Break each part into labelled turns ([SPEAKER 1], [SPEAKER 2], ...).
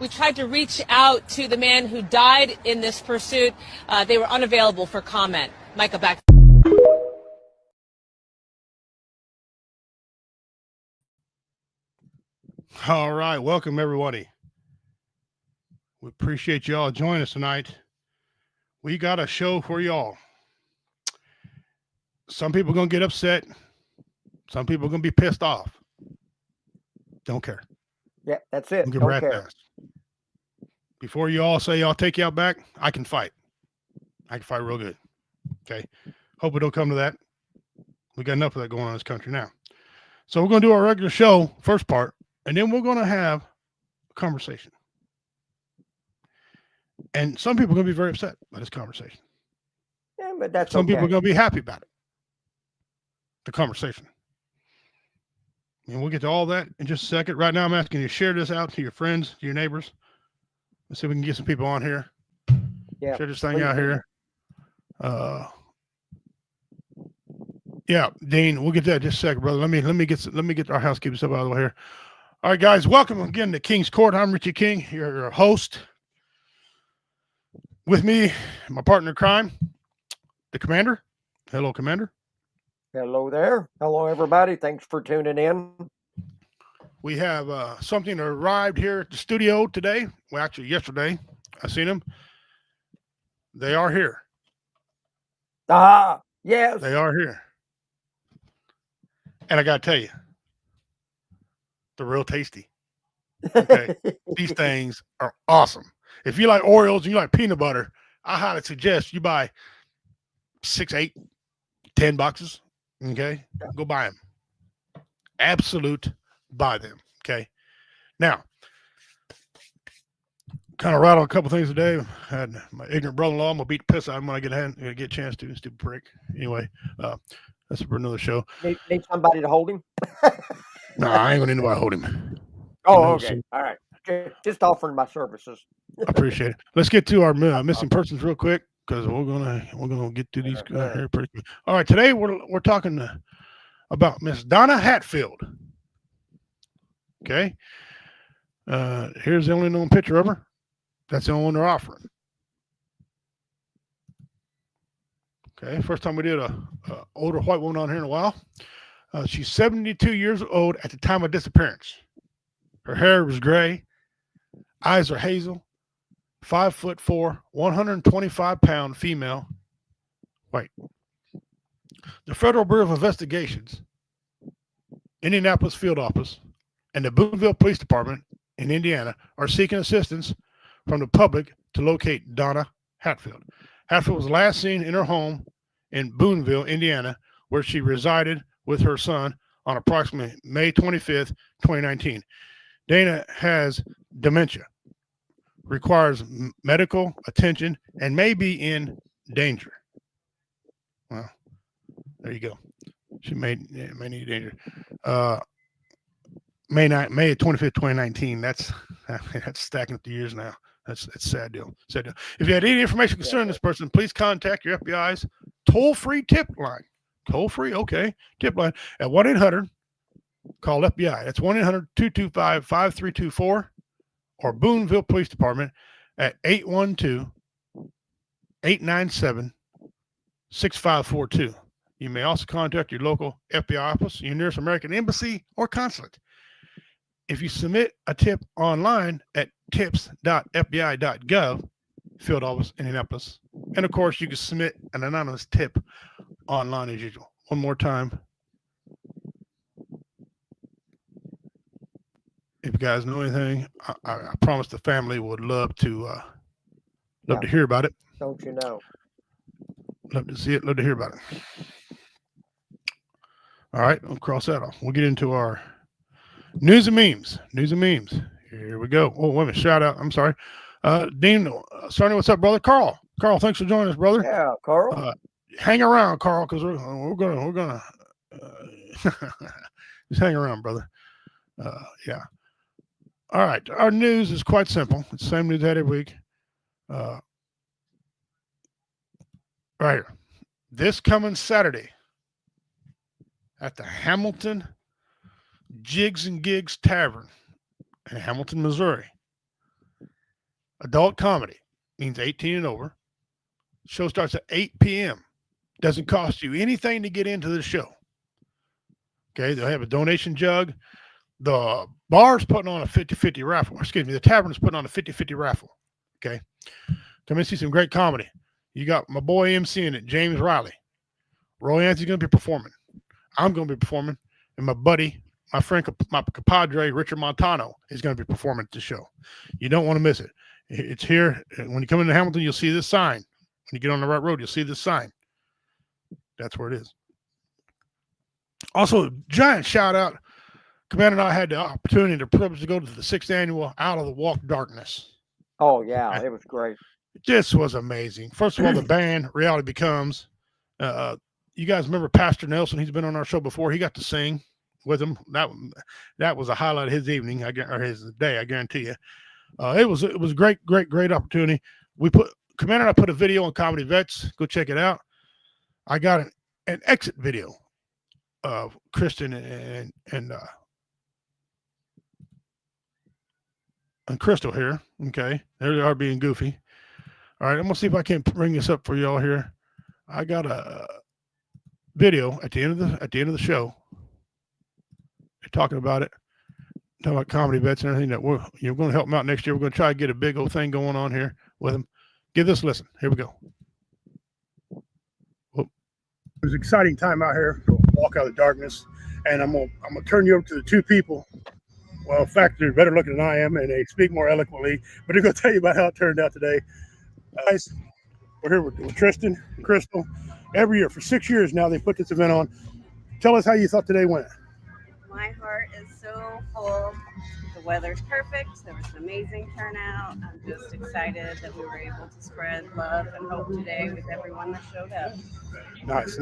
[SPEAKER 1] We tried to reach out to the man who died in this pursuit. They were unavailable for comment. Micah, back.
[SPEAKER 2] All right. Welcome, everybody. We appreciate y'all joining us tonight. We got a show for y'all. Some people are going to get upset. Some people are going to be pissed off. Don't care.
[SPEAKER 3] Yeah, that's it.
[SPEAKER 2] Don't
[SPEAKER 3] Don't care.
[SPEAKER 2] fast. Before you all say I'll take you out back, I can fight. I can fight real good. Okay. Hope it don't come to that. We got enough of that going on in this country now. So we're going to do our regular show, first part, and then we're going to have a conversation. And some people are going to be very upset by this conversation.
[SPEAKER 3] Yeah, but that's
[SPEAKER 2] Some
[SPEAKER 3] okay.
[SPEAKER 2] people are going to be happy about it. The conversation. And we'll get to all that in just a second. Right now, I'm asking you to share this out to your friends, to your neighbors. Let's see if we can get some people on here.
[SPEAKER 3] Yeah,
[SPEAKER 2] share this thing out here. Yeah, Dean, we'll get that in just a second, brother. Let me get our housekeeping stuff out of the way here. All right, guys, welcome again to King's Court. I'm Richie King, your host. With me, my partner in crime, the Commander. Hello, Commander.
[SPEAKER 3] Hello there. Hello, everybody. Thanks for tuning in.
[SPEAKER 2] We have something arrived here at the studio today. Well, actually, yesterday. I seen them. They are here.
[SPEAKER 3] Ah, yes.
[SPEAKER 2] They are here. And I got to tell you, they're real tasty. Okay. These things are awesome. If you like Oreos and you like peanut butter, I highly suggest you buy 6, 8, 10 boxes. Okay. Go buy them. Absolute buy them. Okay. Now, kind of rattle a couple things today. I had my ignorant brother-in-law. I'm going to beat the piss out of him when I get a chance to, stupid prick. Anyway, that's for another show.
[SPEAKER 3] Need somebody to hold him?
[SPEAKER 2] No, I ain't going to need nobody to hold him.
[SPEAKER 3] Oh, okay. All right. Just offering my services.
[SPEAKER 2] I appreciate it. Let's get to our missing persons real quick because we're gonna get to these here pretty quick. All right, today we're talking about Miss Donna Hatfield. Okay. Here's the only known picture of her. That's the only one they're offering. Okay. First time we did a older white woman on here in a while. She's 72 years old at the time of disappearance. Her hair was gray. Eyes are hazel. 5'4", 125-pound female. White. The Federal Bureau of Investigations, Indianapolis Field Office, and the Boonville Police Department in Indiana are seeking assistance from the public to locate Donna Hatfield. Hatfield was last seen in her home in Boonville, Indiana, where she resided with her son on approximately May 25th, 2019. Dana has dementia, requires medical attention, and may be in danger. Well, there you go. She may need danger. May 25th, 2019. That's stacking up the years now. That's sad deal. Sad deal. If you had any information concerning this person, please contact your FBI's toll-free tip line. Toll-free, okay. Tip line at 1-800. Call FBI. That's 1-800-225-5324 or Boonville Police Department at 812-897-6542. You may also contact your local FBI office, your nearest American embassy, or consulate. If you submit a tip online at tips.fbi.gov, field office, Indianapolis, and of course, you can submit an anonymous tip online as usual. One more time. If you guys know anything, I promise the family would love to hear about it.
[SPEAKER 3] Don't you know?
[SPEAKER 2] Love to see it. Love to hear about it. All right, I'll cross that off. We'll get into our news and memes. News and memes. Here we go. Oh, wait a minute. Shout out. I'm sorry. Dean, Sonny, what's up, brother? Carl, thanks for joining us, brother.
[SPEAKER 3] Yeah, Carl.
[SPEAKER 2] Hang around, Carl, because we're gonna just hang around, brother. Yeah. All right. Our news is quite simple. It's the same news every week. Right here. This coming Saturday at the Hamilton Jigs and Gigs Tavern in Hamilton, Missouri. Adult comedy means 18 and over. Show starts at 8 p.m. Doesn't cost you anything to get into the show. Okay, they'll have a donation jug. The bar's putting on a 50-50 raffle. Excuse me, the tavern's putting on a 50-50 raffle. Okay. Come and see some great comedy. You got my boy MCing it, James Riley. Roy Anthony's going to be performing. I'm going to be performing. And my buddy, my friend, my compadre, Richard Montano, is going to be performing at the show. You don't want to miss it. It's here. When you come into Hamilton, you'll see this sign. When you get on the right road, you'll see this sign. That's where it is. Also, giant shout out. Commander and I had the opportunity and the privilege to go to the 6th annual Out of the Walk Darkness.
[SPEAKER 3] Oh, yeah, it was great.
[SPEAKER 2] This was amazing. First of all, the band, Reality Becomes. You guys remember Pastor Nelson? He's been on our show before. He got to sing with him. That was a highlight of his evening, or his day, I guarantee you. It was a great opportunity. Commander and I put a video on Comedy Vets. Go check it out. I got an exit video of Kristen and Crystal here. Okay, there they are being goofy. All right, I'm gonna see if I can bring this up for y'all here. I got a video at the end of the show. They're talking about Comedy Vets and everything that you're going to help them out next year. We're going to try to get a big old thing going on here with them. Give this a listen. Here we go. Whoop. It was an exciting time out here. Walk out of the darkness, and I'm gonna turn you over to the two people. Well, in fact, they're better looking than I am, and they speak more eloquently. But they're going to tell you about how it turned out today. Guys, we're here with Tristan and Crystal. Every year, for 6 years now, they put this event on. Tell us how you thought today went.
[SPEAKER 4] My heart is so full. The weather's perfect. There was an amazing turnout. I'm just excited that we were able to spread love and hope today with everyone that showed up.
[SPEAKER 2] Nice.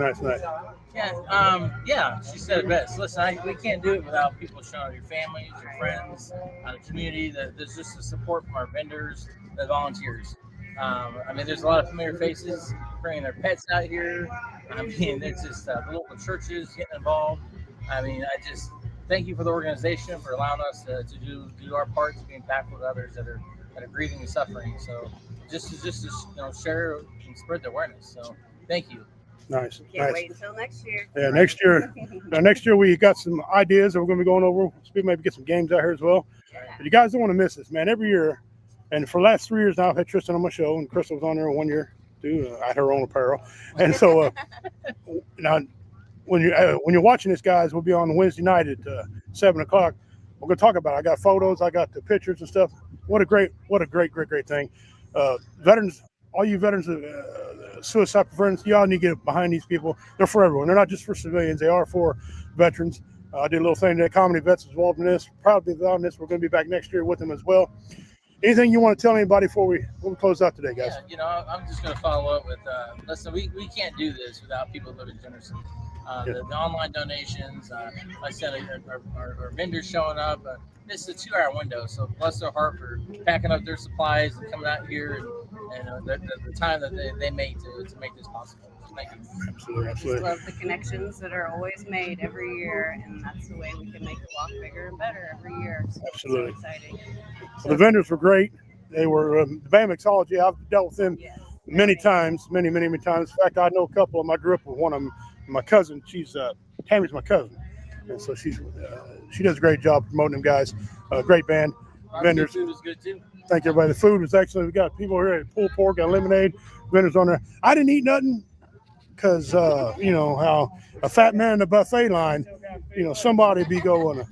[SPEAKER 5] Yeah, she said it best. Listen, we can't do it without people showing up, your families, your friends, the community. There's just the support from our vendors, the volunteers. There's a lot of familiar faces bringing their pets out here. It's just the local churches getting involved. I just thank you for the organization for allowing us to do our part to be impactful to others that are grieving and suffering. So just to share and spread the awareness. So thank you.
[SPEAKER 2] Nice.
[SPEAKER 4] Can't wait until next year.
[SPEAKER 2] Yeah, next year. Next year we got some ideas that we're going to be going over. Maybe get some games out here as well.
[SPEAKER 4] Yeah.
[SPEAKER 2] But you guys don't want to miss this, man. Every year, and for the last 3 years now, I've had Tristan on my show, and Crystal was on there 1 year too, at her own apparel. And so now, when you're watching this, guys, we'll be on Wednesday night at 7 o'clock. We're going to talk about it. I got photos, I got the pictures and stuff. What a great thing. Veterans, all you veterans, suicide prevention, y'all need to get behind these people. They're for everyone. They're not just for civilians. They are for veterans. I did a little thing today. Comedy Vets is involved in this. Proud to be involved in this. We're going to be back next year with them as well. Anything you want to tell anybody before we close out today, guys?
[SPEAKER 5] Yeah, I'm just going to follow up with, listen, we can't do this without people living generously. The online donations, like I said, our vendors showing up. This is a 2-hour window, so bless their heart for packing up their supplies and coming out here and the time that they made to make this possible. Thank you.
[SPEAKER 2] Absolutely.
[SPEAKER 4] I just love the connections that are always made every year, and that's the way we can make the walk bigger and better every year. So
[SPEAKER 2] Absolutely.
[SPEAKER 4] It's so exciting.
[SPEAKER 2] Well, the vendors were great. They were the band Mixology. I've dealt with them many times. In fact, I know a couple of them. I grew up with one of them. My cousin, Tammy's my cousin, and so she does a great job promoting them guys. Great band, vendors.
[SPEAKER 5] Food was good too.
[SPEAKER 2] Thank you, everybody. The food was excellent. We got people here at pulled pork, got lemonade, vendors on there. I didn't eat nothing because you know how a fat man in the buffet line, somebody be going,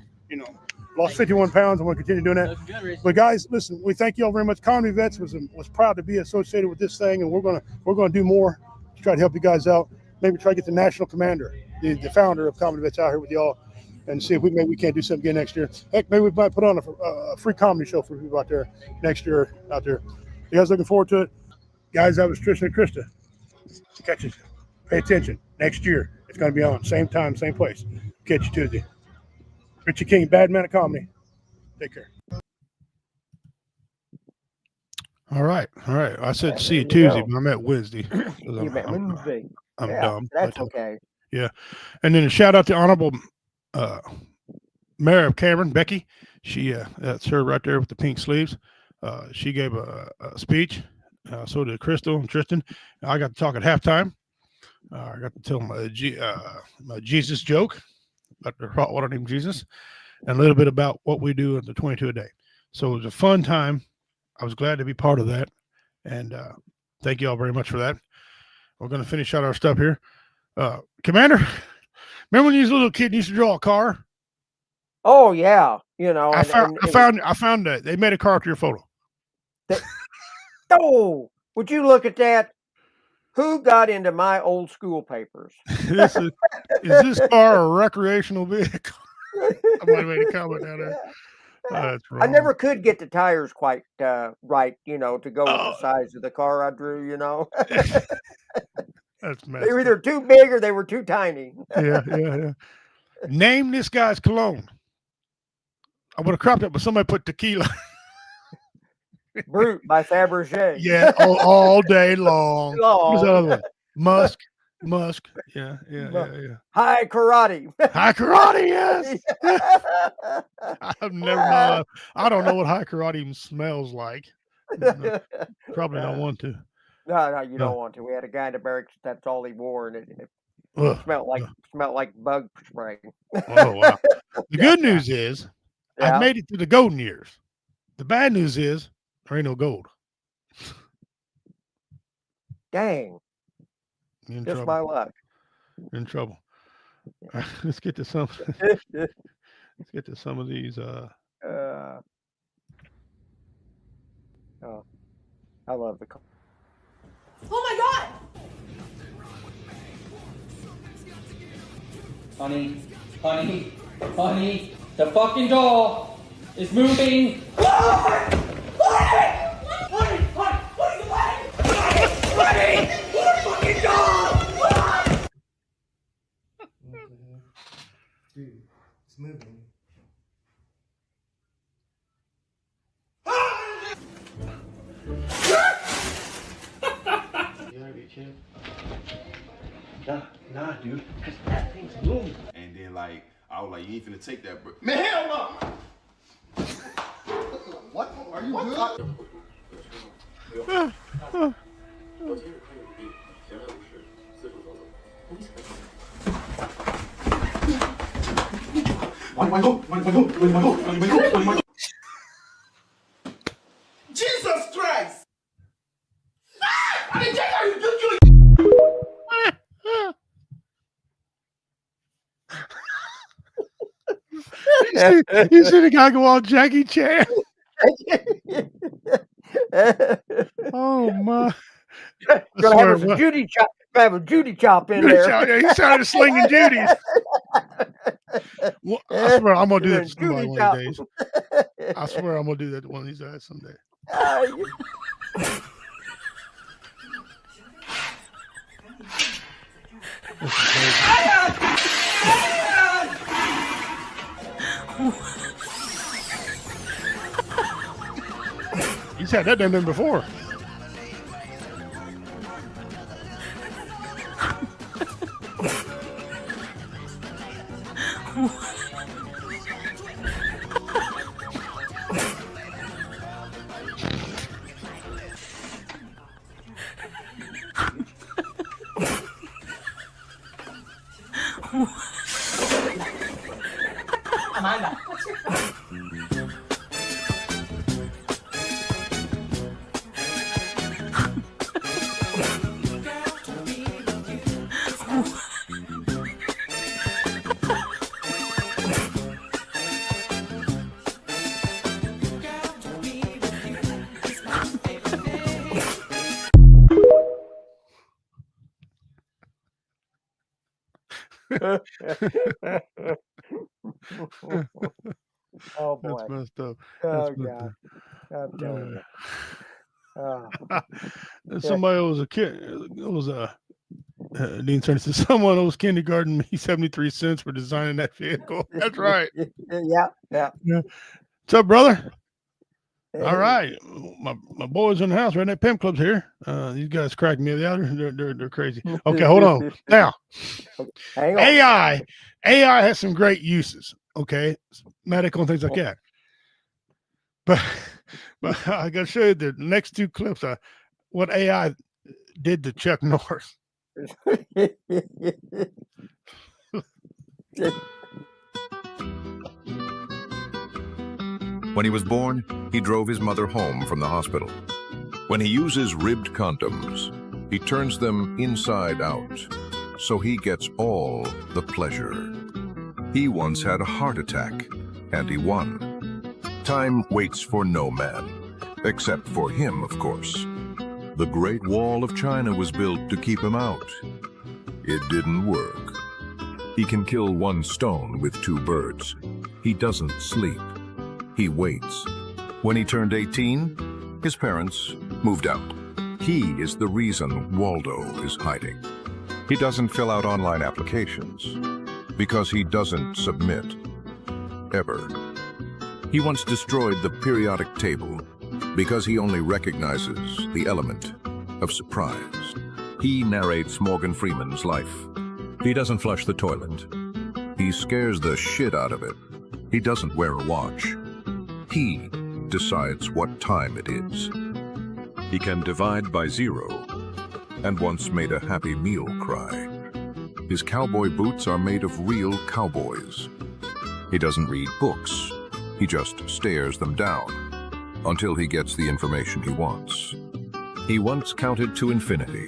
[SPEAKER 2] lost 51 pounds and want to continue doing that. But guys, listen, we thank you all very much. Comedy Vets was proud to be associated with this thing, and we're gonna do more to try to help you guys out. Maybe try to get the national commander, the founder of Comedy Vets, out here with y'all, and see if we can't do something again next year. Heck, maybe we might put on a free comedy show for people out there next year out there. You guys looking forward to it? Guys, that was Tristan and Krista. Catch it. Pay attention. Next year, it's going to be on. Same time, same place. Catch you Tuesday. Richie King, Bad Man of Comedy. Take care. All right. I said see you Tuesday, but I meant Wednesday.
[SPEAKER 3] You met Wednesday.
[SPEAKER 2] I'm
[SPEAKER 3] Yeah,
[SPEAKER 2] dumb.
[SPEAKER 3] that's okay.
[SPEAKER 2] Yeah. And then a shout out to Honorable Mayor of Cameron, Becky. She that's her right there with the pink sleeves. She gave a speech. So did Crystal and Tristan. I got to talk at halftime. I got to tell my Jesus joke about the hot water named Jesus, and a little bit about what we do at the 22 a day. So it was a fun time. I was glad to be part of that, and thank you all very much for that. We're going to finish out our stuff here. Commander, remember when you was a little kid and you used to draw a car?
[SPEAKER 3] Oh yeah, you know.
[SPEAKER 2] I found that they made a car to your photo.
[SPEAKER 3] Oh, would you look at that? Who got into my old school papers?
[SPEAKER 2] Is this car a recreational vehicle? Somebody made a comment down there. That's
[SPEAKER 3] I
[SPEAKER 2] wrong.
[SPEAKER 3] never could get the tires quite right, you know, to go with the size of the car I drew, you know.
[SPEAKER 2] That's messed
[SPEAKER 3] They were
[SPEAKER 2] up.
[SPEAKER 3] either too big or they were too tiny.
[SPEAKER 2] Yeah. Name this guy's cologne. I would have cropped it, but somebody put tequila.
[SPEAKER 3] Brute by Fabergé.
[SPEAKER 2] Yeah, all day long. What's the other one? Musk. Yeah.
[SPEAKER 3] High karate.
[SPEAKER 2] High karate, yes. I've never known. I don't know what high karate even smells like. No, probably don't want to.
[SPEAKER 3] No, you don't want to. We had a guy in the barracks. That's all he wore, and it
[SPEAKER 2] Ugh.
[SPEAKER 3] smelled like bug spray.
[SPEAKER 2] Oh wow! The good news is
[SPEAKER 3] Yeah.
[SPEAKER 2] I've made it through the golden years. The bad news is there ain't no gold.
[SPEAKER 3] Dang,
[SPEAKER 2] You're in
[SPEAKER 3] just
[SPEAKER 2] trouble.
[SPEAKER 3] my luck.
[SPEAKER 2] You're in trouble. All right, let's get to some. Let's get to some of these.
[SPEAKER 3] Oh, I love the.
[SPEAKER 6] Oh my god!
[SPEAKER 7] Honey, the fucking doll is moving.
[SPEAKER 8] Dude, it's moving. You gotta be chill. Nah, dude, because that thing's moving.
[SPEAKER 9] And then like I was like, you ain't finna take that, bro.
[SPEAKER 8] Man, hell no! What? Are you good? Jesus Christ!
[SPEAKER 2] You see the guy go all Jackie Chan. Oh my!
[SPEAKER 3] Gonna have a Judy chop. Have a Judy chop in there.
[SPEAKER 2] Yeah, he started slinging Judy's. Well, I swear I'm gonna do that to somebody one of these days. I swear I'm gonna do that to one of these guys someday. He's had that done before.
[SPEAKER 7] Amanda.
[SPEAKER 3] Oh boy.
[SPEAKER 2] That's messed up.
[SPEAKER 3] Oh
[SPEAKER 2] That's messed
[SPEAKER 3] God.
[SPEAKER 2] up.
[SPEAKER 3] I'm telling you. Oh.
[SPEAKER 2] And somebody was a kid. It was a Dean Turner said someone owes kindergarten me 73 cents for designing that vehicle. That's right.
[SPEAKER 3] Yeah.
[SPEAKER 2] What's up, brother? All right, my boys in the house, Redneck Pimp Club's here. These guys crack me the other. They're crazy. Okay, hold on. Now,
[SPEAKER 3] Hang on.
[SPEAKER 2] AI has some great uses. Okay, medical and things like that. But But I got to show you the next two clips. What AI did to Chuck Norris.
[SPEAKER 10] When he was born, he drove his mother home from the hospital. When he uses ribbed condoms, he turns them inside out, so he gets all the pleasure. He once had a heart attack, and he won. Time waits for no man, except for him, of course. The Great Wall of China was built to keep him out. It didn't work. He can kill one stone with two birds. He doesn't sleep. He waits. When he turned 18, his parents moved out. He is the reason Waldo is hiding. He doesn't fill out online applications because he doesn't submit, ever. He once destroyed the periodic table because he only recognizes the element of surprise. He narrates Morgan Freeman's life. He doesn't flush the toilet. He scares the shit out of it. He doesn't wear a watch. He decides what time it is. He can divide by zero, and once made a Happy Meal cry. His cowboy boots are made of real cowboys. He doesn't read books. He just stares them down until he gets the information he wants. He once counted to infinity,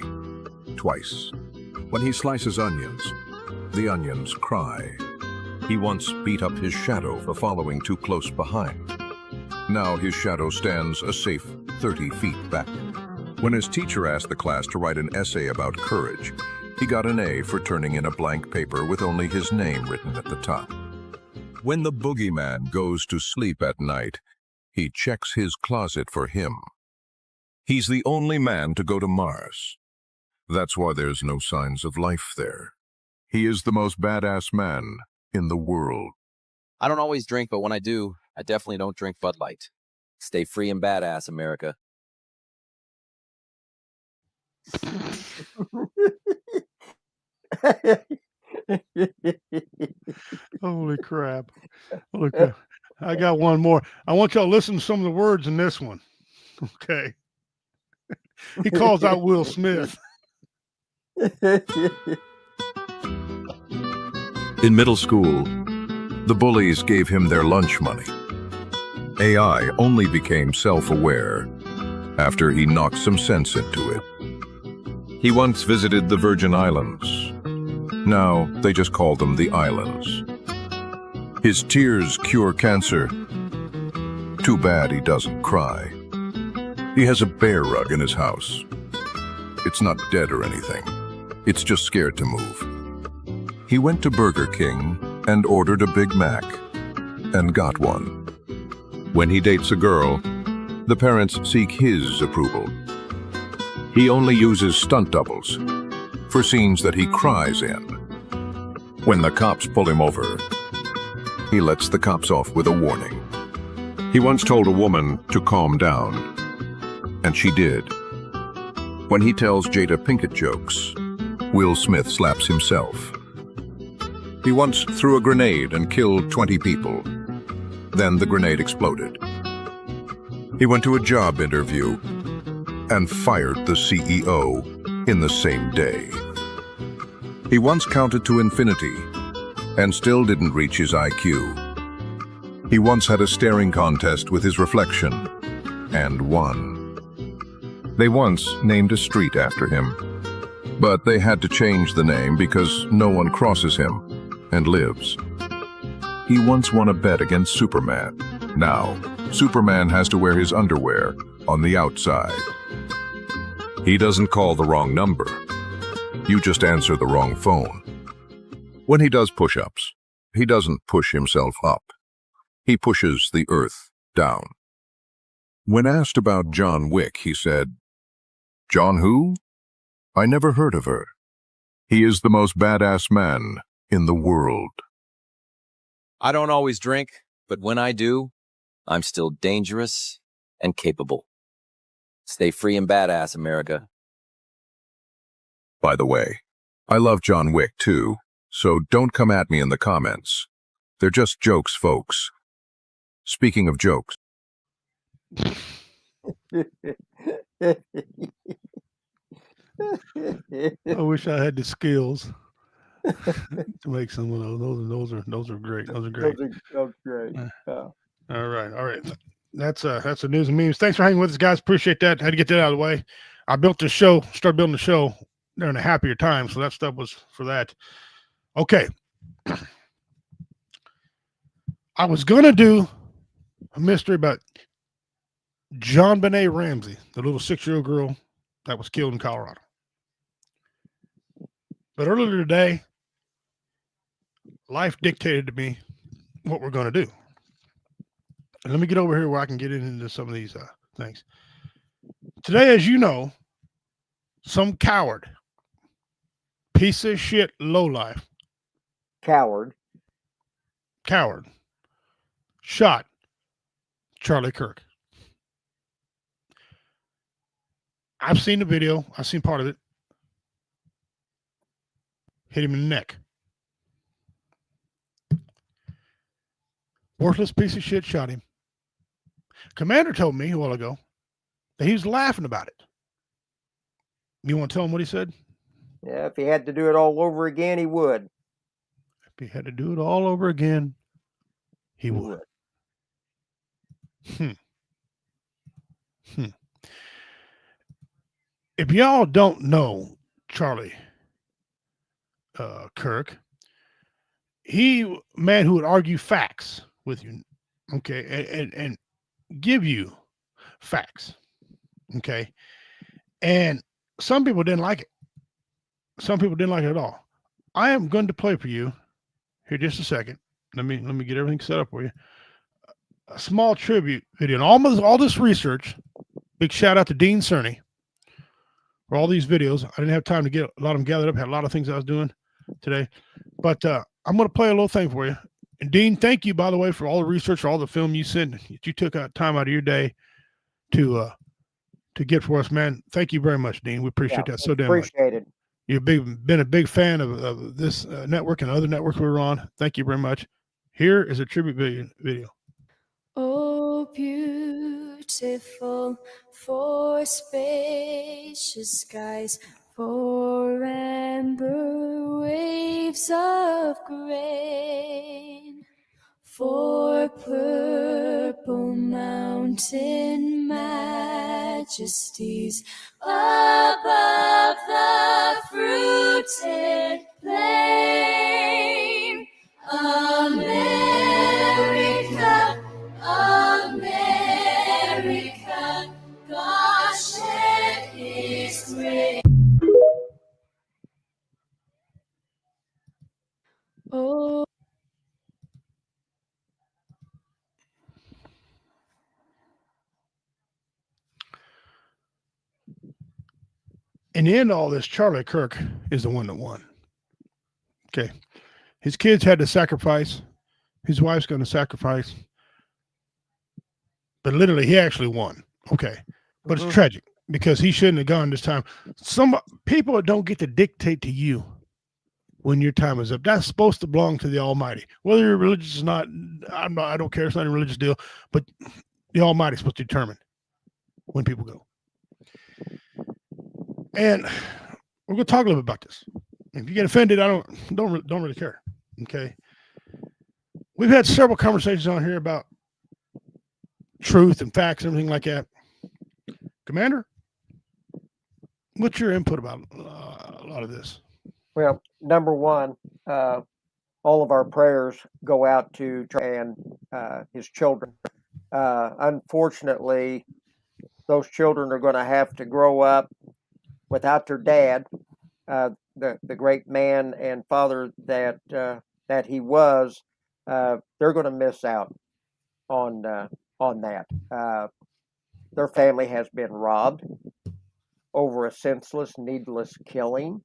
[SPEAKER 10] twice. When he slices onions, the onions cry. He once beat up his shadow for following too close behind. Now his shadow stands a safe 30 feet back. When his teacher asked the class to write an essay about courage, he got an A for turning in a blank paper with only his name written at the top. When the boogeyman goes to sleep at night, he checks his closet for him. He's the only man to go to Mars. That's why there's no signs of life there. He is the most badass man in the world.
[SPEAKER 11] I don't always drink, but when I do, I definitely don't drink Bud Light. Stay free and badass, America.
[SPEAKER 2] Holy crap. Look, I got one more. I want y'all to listen to some of the words in this one. Okay. He calls out Will Smith.
[SPEAKER 10] In middle school, the bullies gave him their lunch money. AI only became self-aware after he knocked some sense into it. He once visited the Virgin Islands. Now they just call them the Islands. His tears cure cancer. Too bad he doesn't cry. He has a bear rug in his house. It's not dead or anything. It's just scared to move. He went to Burger King and ordered a Big Mac and got one. When he dates a girl, the parents seek his approval. He only uses stunt doubles for scenes that he cries in. When the cops pull him over, he lets the cops off with a warning. He once told a woman to calm down, and she did. When he tells Jada Pinkett jokes, Will Smith slaps himself. He once threw a grenade and killed 20 people. Then the grenade exploded. He went to a job interview and fired the CEO in the same day. He once counted to infinity and still didn't reach his IQ. He once had a staring contest with his reflection and won. They once named a street after him, but they had to change the name because no one crosses him and lives. He once won a bet against Superman. Now, Superman has to wear his underwear on the outside. He doesn't call the wrong number. You just answer the wrong phone. When he does push-ups, he doesn't push himself up. He pushes the earth down. When asked about John Wick, he said, "John who? I never heard of her. He is the most badass man in the world."
[SPEAKER 11] I don't always drink, but when I do, I'm still dangerous and capable. Stay free and badass, America.
[SPEAKER 10] By the way, I love John Wick too, so don't come at me in the comments. They're just jokes, folks. Speaking of jokes.
[SPEAKER 2] I wish I had the skills to make some of those. Those are great. Those are great.
[SPEAKER 3] Those great.
[SPEAKER 2] All right. That's the news and memes. Thanks for hanging with us, guys. Appreciate that. Had to get that out of the way. I built this show, started building the show during a happier time, so that stuff was for that. Okay. I was gonna do a mystery about JonBenet Ramsey, the little 6-year-old girl that was killed in Colorado. But earlier today, life dictated to me what we're going to do. And let me get over here where I can get into some of these things. Today, as you know, some coward, piece of shit, lowlife,
[SPEAKER 3] coward,
[SPEAKER 2] shot Charlie Kirk. I've seen the video. I've seen part of it. Hit him in the neck. Worthless piece of shit shot him. Commander told me a while ago that he was laughing about it. You want to tell him what he said?
[SPEAKER 3] Yeah, if he had to do it all over again, he would.
[SPEAKER 2] If he had to do it all over again, he would. If y'all don't know Charlie Kirk, he man who would argue facts with you, okay, and give you facts, okay, and some people didn't like it. Some people didn't like it at all. I am going to play for you here just a second. Let me get everything set up for you. A small tribute video and all this research. Big shout out to Dean Cerny for all these videos. I didn't have time to get a lot of them gathered up. Had a lot of things I was doing today, but I'm going to play a little thing for you. And Dean, thank you, by the way, for all the research, all the film you sent. You took time out of your day to get for us, man. Thank you very much, Dean. We appreciate that so damn much.
[SPEAKER 3] Appreciate it.
[SPEAKER 2] You've been a big fan of this network and other networks we were on. Thank you very much. Here is a tribute video.
[SPEAKER 12] Oh, beautiful for spacious skies, for amber waves of grain, for purple mountain majesties above the fruited plain. America, America, God shed his grace. Oh.
[SPEAKER 2] In the end of all this, Charlie Kirk is the one that won. Okay. His kids had to sacrifice. His wife's going to sacrifice. But literally, he actually won. Okay. But it's tragic because he shouldn't have gone this time. Some people don't get to dictate to you when your time is up. That's supposed to belong to the Almighty. Whether you're religious or not, I don't care. It's not a religious deal. But the Almighty is supposed to determine when people go. And we're going to talk a little bit about this. If you get offended, I don't really care. Okay. We've had several conversations on here about truth and facts and everything like that. Commander, what's your input about a lot of this?
[SPEAKER 3] Well, number one, all of our prayers go out to and his children. Unfortunately, those children are going to have to grow up without their dad, the great man and father that he was. They're going to miss out on that. Their family has been robbed over a senseless, needless killing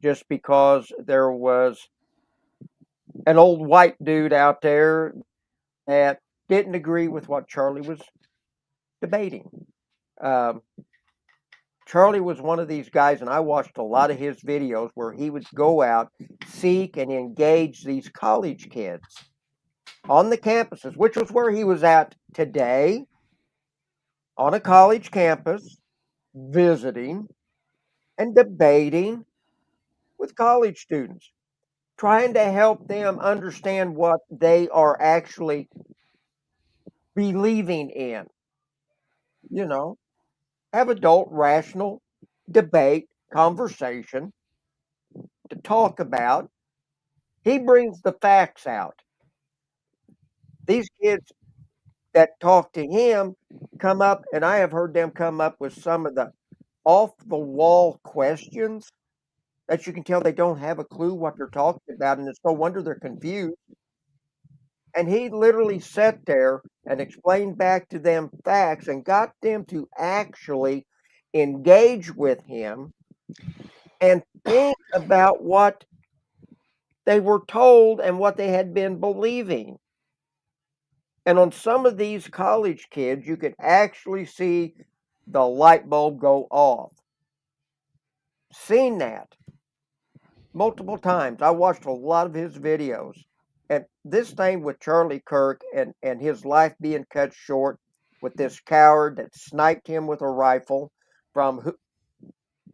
[SPEAKER 3] just because there was an old white dude out there that didn't agree with what Charlie was debating. Charlie was one of these guys, and I watched a lot of his videos where he would go out, seek and engage these college kids on the campuses, which was where he was at today. on a college campus, visiting and debating with college students, trying to help them understand what they are actually believing in. You know, have adult, rational debate, conversation to talk about. He brings the facts out. These kids that talk to him come up, and I have heard them come up with some of the off the wall questions that you can tell they don't have a clue what they're talking about, and it's no wonder they're confused. And he literally sat there and explained back to them facts and got them to actually engage with him and think about what they were told and what they had been believing. And on some of these college kids, you could actually see the light bulb go off. Seen that multiple times. I watched a lot of his videos. And this thing with Charlie Kirk and his life being cut short with this coward that sniped him with a rifle from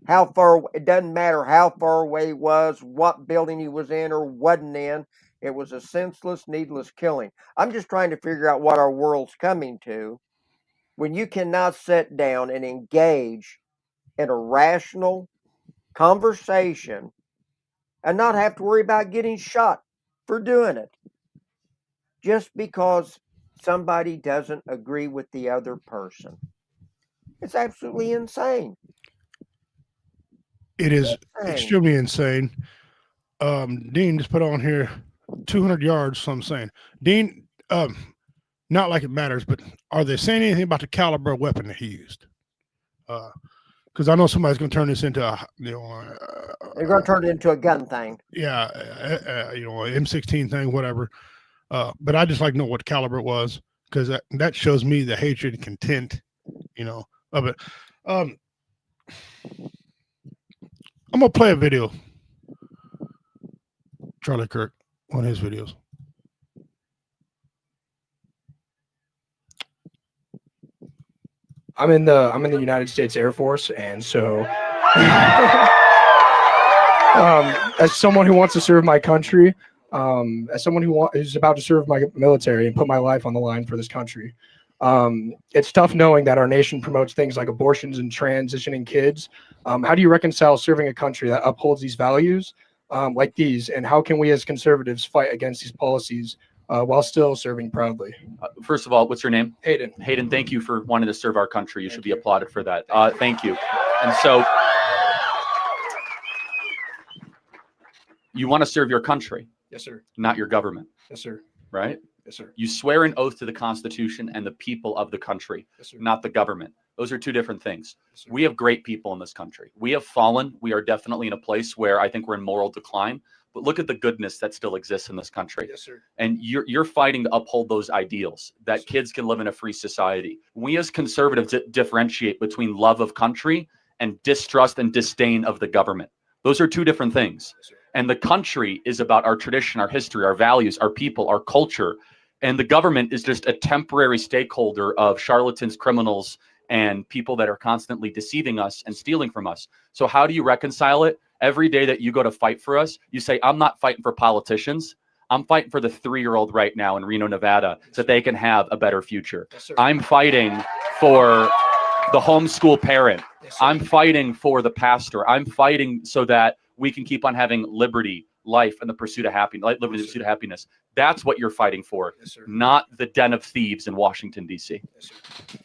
[SPEAKER 3] how far, it doesn't matter how far away he was, what building he was in or wasn't in. It was a senseless, needless killing. I'm just trying to figure out what our world's coming to when you cannot sit down and engage in a rational conversation and not have to worry about getting shot for doing it just because somebody doesn't agree with the other person. It's absolutely insane.
[SPEAKER 2] It is extremely insane. Dean just put on here 200 yards. So I'm saying, Dean, not like it matters, but are they saying anything about the caliber of weapon that he used? Because I know somebody's going to turn this into a, they're
[SPEAKER 3] going to turn it into a gun thing.
[SPEAKER 2] Yeah, M16 thing, whatever. But I just like to know what caliber it was, because that shows me the hatred and content, of it. I'm gonna play a video. Charlie Kirk, one of his videos.
[SPEAKER 13] I'm in the United States Air Force, and so as someone who wants to serve my country, as someone who's about to serve my military and put my life on the line for this country, it's tough knowing that our nation promotes things like abortions and transitioning kids. How do you reconcile serving a country that upholds these values like these, and how can we as conservatives fight against these policies while still serving proudly?
[SPEAKER 14] First of all, what's your name?
[SPEAKER 13] Hayden.
[SPEAKER 14] Hayden, thank you for wanting to serve our country. You should be applauded for that. Thank you. And so you want to serve your country.
[SPEAKER 13] Yes, sir.
[SPEAKER 14] Not your government.
[SPEAKER 13] Yes, sir.
[SPEAKER 14] Right?
[SPEAKER 13] Yes, sir.
[SPEAKER 14] You swear an oath to the Constitution and the people of the country,
[SPEAKER 13] yes,
[SPEAKER 14] not the government. Those are two different things.
[SPEAKER 13] Yes,
[SPEAKER 14] we have great people in this country. We have fallen. We are definitely in a place where I think we're in moral decline. But look at the goodness that still exists in this country.
[SPEAKER 13] Yes, sir.
[SPEAKER 14] And you're fighting to uphold those ideals, that kids can live in a free society. We as conservatives differentiate between love of country and distrust and disdain of the government. Those are two different things.
[SPEAKER 13] Yes,
[SPEAKER 14] and the country is about our tradition, our history, our values, our people, our culture. And the government is just a temporary stakeholder of charlatans, criminals, and people that are constantly deceiving us and stealing from us. So how do you reconcile it? Every day that you go to fight for us, you say, I'm not fighting for politicians. I'm fighting for the 3-year-old right now in Reno, Nevada, so that they can have a better future.
[SPEAKER 13] Yes,
[SPEAKER 14] I'm fighting for the homeschool parent.
[SPEAKER 13] Yes,
[SPEAKER 14] I'm fighting for the pastor. I'm fighting so that we can keep on having liberty, life, and the pursuit of happiness. Liberty, the pursuit of happiness. That's what you're fighting for,
[SPEAKER 13] yes,
[SPEAKER 14] not the den of thieves in Washington, D.C. Yes,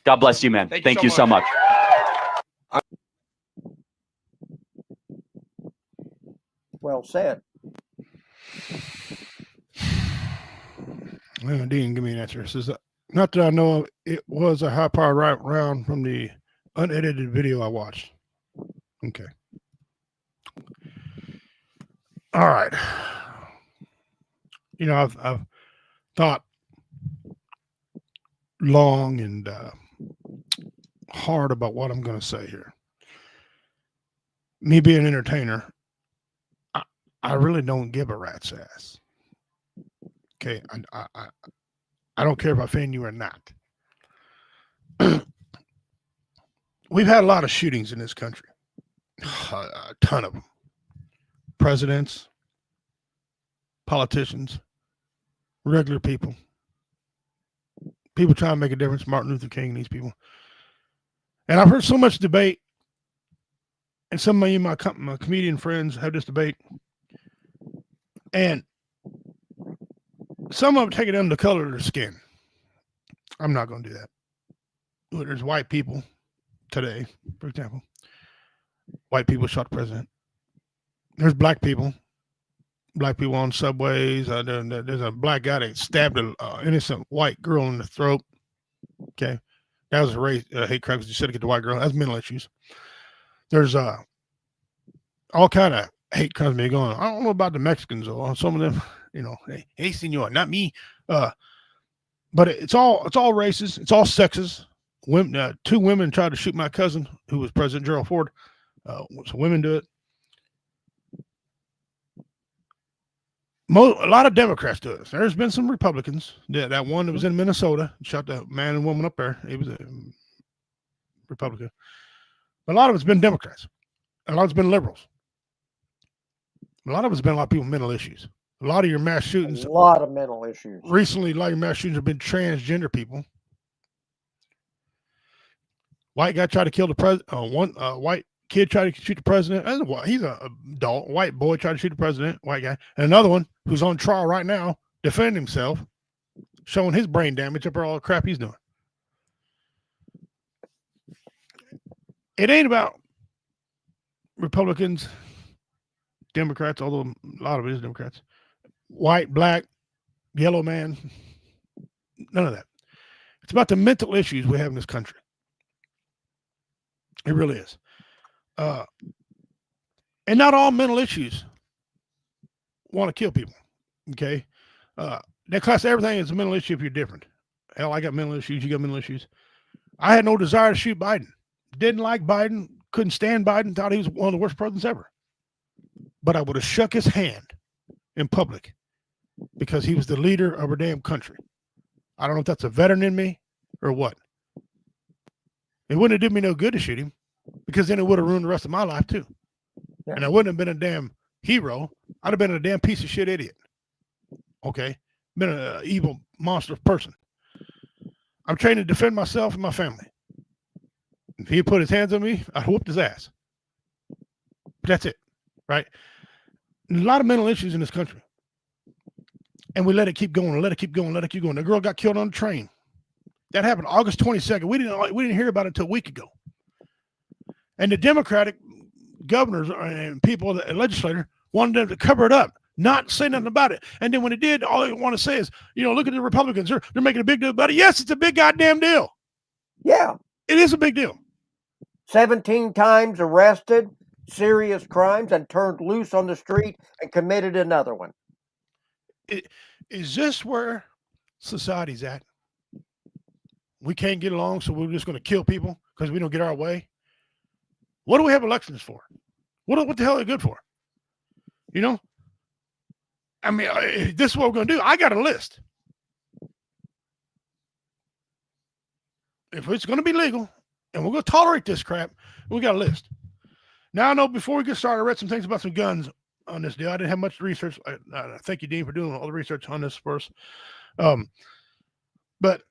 [SPEAKER 14] God bless you, man. Thank you so much.
[SPEAKER 3] Well said.
[SPEAKER 2] Well, Dean, give me an answer. It says, not that I know of, it was a high-powered round from the unedited video I watched. Okay. All right. I've thought long and hard about what I'm going to say here. Me being an entertainer, I really don't give a rat's ass. Okay, I don't care if I offend you or not. we've had a lot of shootings in this country, a ton of them. Presidents, politicians, regular people, people trying to make a difference. Martin Luther King, these people. And I've heard so much debate, and some of you, my comedian friends, have this debate, and some of them take it under the color of their skin. I'm not going to do that. There's white people today, for example. White people shot the president. There's black people on subways. There's a black guy that stabbed an innocent white girl in the throat. Okay. That was a race hate crime because you said to get the white girl. That's mental issues. There's all kind of hate crimes being going on. I don't know about the Mexicans though. Some of them, hey senor, not me. But it's all races. It's all sexes. Women, 2 women tried to shoot my cousin, who was President Gerald Ford. So women do it. A lot of Democrats do it. There's been some Republicans. That one that was in Minnesota shot the man and woman up there. He was a Republican. But a lot of it's been Democrats. A lot of it's been liberals. A lot of it's been a lot of people with mental issues. A lot of your mass shootings.
[SPEAKER 3] A lot of mental issues.
[SPEAKER 2] Recently, a lot of your mass shootings have been transgender people. White guy tried to kill the president. One white kid tried to shoot the president. He's an adult. White boy tried to shoot the president. White guy. And another one who's on trial right now, defending himself, showing his brain damage up for all the crap he's doing. It ain't about Republicans, Democrats, although a lot of it is Democrats. White, black, yellow man. None of that. It's about the mental issues we have in this country. It really is. And not all mental issues want to kill people. Okay. They class everything as a mental issue if you're different. Hell, I got mental issues. You got mental issues. I had no desire to shoot Biden. Didn't like Biden. Couldn't stand Biden. Thought he was one of the worst presidents ever. But I would have shook his hand in public because he was the leader of our damn country. I don't know if that's a veteran in me or what. It wouldn't have done me no good to shoot him because then it would have ruined the rest of my life too. Yeah. And I wouldn't have been a damn hero. I'd have been a damn piece of shit idiot. Okay. Been an evil monster person. I'm trained to defend myself and my family. If he put his hands on me, I'd whooped his ass. But that's it. Right. And a lot of mental issues in this country. And we let it keep going, let it keep going, let it keep going. The girl got killed on the train. That happened August 22nd. We didn't hear about it until a week ago. And the Democratic governors and people, the legislator, wanted them to cover it up, not say nothing about it. And then when it did, all they want to say is, look at the Republicans. They're making a big deal about it. Yes, it's a big goddamn deal.
[SPEAKER 3] Yeah.
[SPEAKER 2] It is a big deal.
[SPEAKER 3] 17 times arrested, serious crimes, and turned loose on the street and committed another one.
[SPEAKER 2] Is this where society's at? We can't get along, so we're just going to kill people because we don't get our way. What do we have elections for? What the hell are they good for? I mean, this is what we're going to do. I got a list. If it's going to be legal and we're going to tolerate this crap, we got a list. Now I know before we get started, I read some things about some guns on this deal. I didn't have much research. I thank you, Dean, for doing all the research on this first. But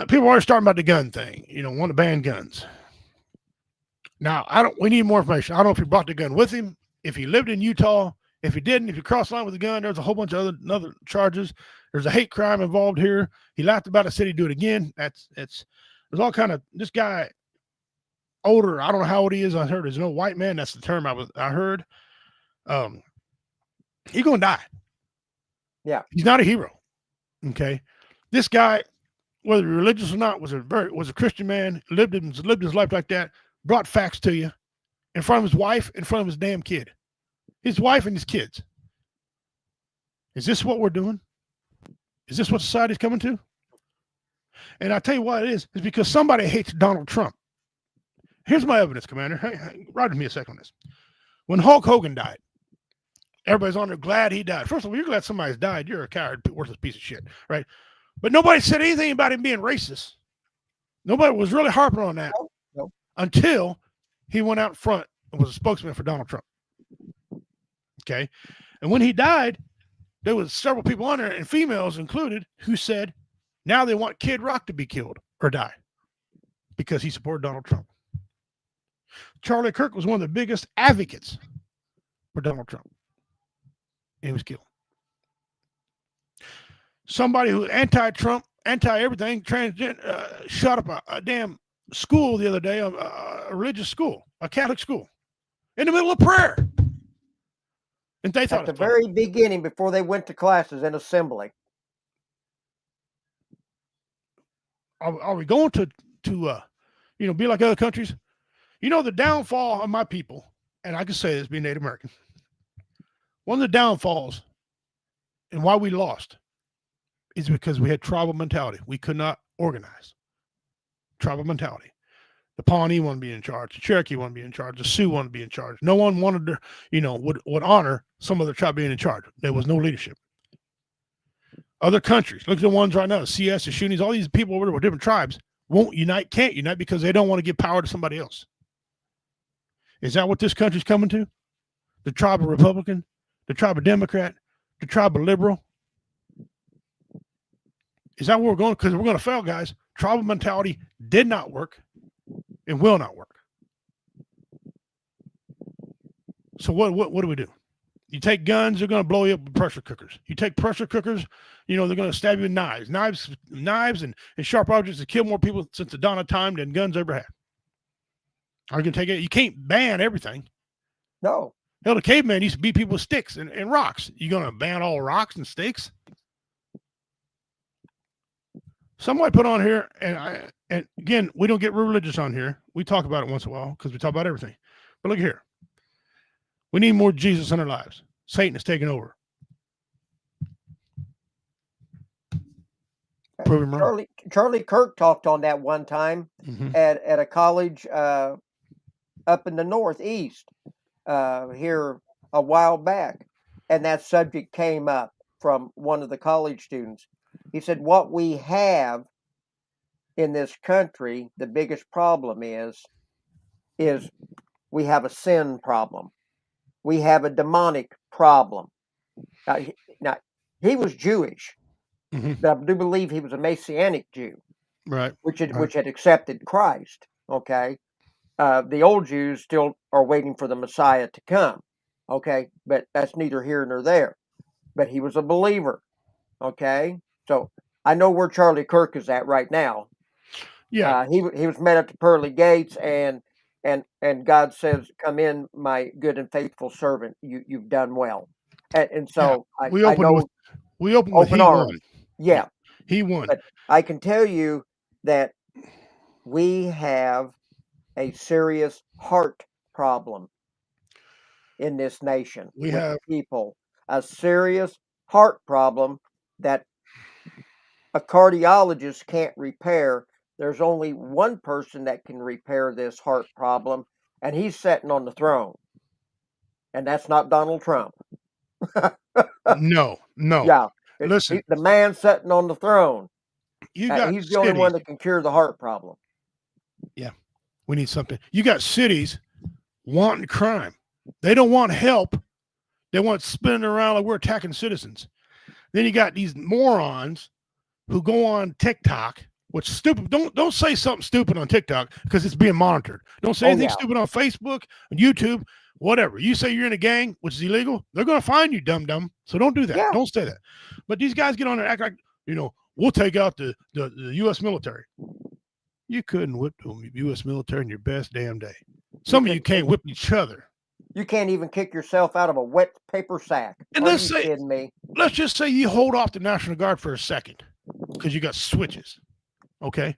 [SPEAKER 2] people are starting about the gun thing, want to ban guns. Now, we need more information. I don't know if he brought the gun with him, if he lived in Utah, if he didn't, if he crossed the line with a gun. There's a whole bunch of other charges. There's a hate crime involved here. He laughed about it, said he'd do it again. There's all kind of, this guy, older, I don't know how old he is. I heard there's no white man. That's the term I heard. He's going to die.
[SPEAKER 3] Yeah.
[SPEAKER 2] He's not a hero. Okay. This guy, whether religious or not, was a Christian man, lived his life like that, brought facts to you in front of his wife, in front of his damn kid, his wife and his kids. Is this what we're doing? Is this what society's coming to? And I tell you what it is because somebody hates Donald Trump. Here's my evidence, Commander. Hey, ride with me a second on this. When Hulk Hogan died, everybody's on there glad he died. First of all, you're glad somebody's died. You're a coward, worthless piece of shit, right? But nobody said anything about him being racist. Nobody was really harping on that.
[SPEAKER 3] No.
[SPEAKER 2] until he went out front and was a spokesman for Donald Trump. Okay. And when he died, there was several people on there, and females included, who said now they want Kid Rock to be killed or die because he supported Donald Trump. Charlie Kirk was one of the biggest advocates for Donald Trump. And he was killed. Somebody who anti-Trump, anti-everything, shot up a damn school the other day, a religious school, a Catholic school, in the middle of prayer. And they thought
[SPEAKER 3] at the very beginning, before they went to classes in assembly.
[SPEAKER 2] Are we going to be like other countries? The downfall of my people, and I can say this being Native American, one of the downfalls and why we lost is because we had tribal mentality. We could not organize. Tribal mentality. The Pawnee wanted to be in charge. The Cherokee wanted to be in charge. The Sioux wanted to be in charge. No one wanted to, would honor some other tribe being in charge. There was no leadership. Other countries, look at the ones right now, the CS, the Shooneys, all these people over there with different tribes won't unite, can't unite because they don't want to give power to somebody else. Is that what this country's coming to? The tribe of Republican, the tribe of Democrat, the tribe of Liberal? Is that where we're going? Because we're going to fail, guys. Tribal mentality did not work and will not work. So what do we do? You take guns, they're going to blow you up with pressure cookers. You take pressure cookers, they're going to stab you with knives and sharp objects to kill more people since the dawn of time than guns ever have. Are you going to take it? You can't ban everything.
[SPEAKER 3] No.
[SPEAKER 2] Hell, the caveman used to beat people with sticks and rocks. You going to ban all rocks and sticks? Somebody put on here, and again, we don't get religious on here. We talk about it once in a while because we talk about everything. But look here. We need more Jesus in our lives. Satan is taking over. Prove him wrong.
[SPEAKER 3] Charlie Kirk talked on that one time at a college up in the Northeast here a while back. And that subject came up from one of the college students. He said, what we have in this country, the biggest problem is we have a sin problem. We have a demonic problem. Now he was Jewish, but I do believe he was a Messianic Jew,
[SPEAKER 2] right?
[SPEAKER 3] Which had accepted Christ. Okay, the old Jews still are waiting for the Messiah to come. Okay, but that's neither here nor there. But he was a believer. Okay, so I know where Charlie Kirk is at right now.
[SPEAKER 2] Yeah,
[SPEAKER 3] he was met at the pearly gates and God says, "Come in, my good and faithful servant. You've done well." And so
[SPEAKER 2] we opened with he won.
[SPEAKER 3] Yeah,
[SPEAKER 2] he won.
[SPEAKER 3] But I can tell you that we have a serious heart problem in this nation.
[SPEAKER 2] We have
[SPEAKER 3] people a serious heart problem that a cardiologist can't repair. There's only one person that can repair this heart problem, and he's sitting on the throne. And that's not Donald Trump.
[SPEAKER 2] No.
[SPEAKER 3] Yeah.
[SPEAKER 2] Listen.
[SPEAKER 3] The man sitting on the throne.
[SPEAKER 2] He's
[SPEAKER 3] the only one that can cure the heart problem.
[SPEAKER 2] Yeah. We need something. You got cities wanting crime. They don't want help. They want spinning around like we're attacking citizens. Then you got these morons who go on TikTok. What's stupid? Don't say something stupid on TikTok because it's being monitored. Don't say anything stupid on Facebook, on YouTube, whatever. You say you're in a gang, which is illegal, they're going to find you, dumb. So don't do that.
[SPEAKER 3] Yeah.
[SPEAKER 2] Don't say that. But these guys get on there and act like, we'll take out the U.S. military. You couldn't whip the U.S. military in your best damn day. Some of you can't whip each other.
[SPEAKER 3] You can't even kick yourself out of a wet paper sack.
[SPEAKER 2] And
[SPEAKER 3] Are you kidding me?
[SPEAKER 2] Let's just say you hold off the National Guard for a second because you got switches. Okay,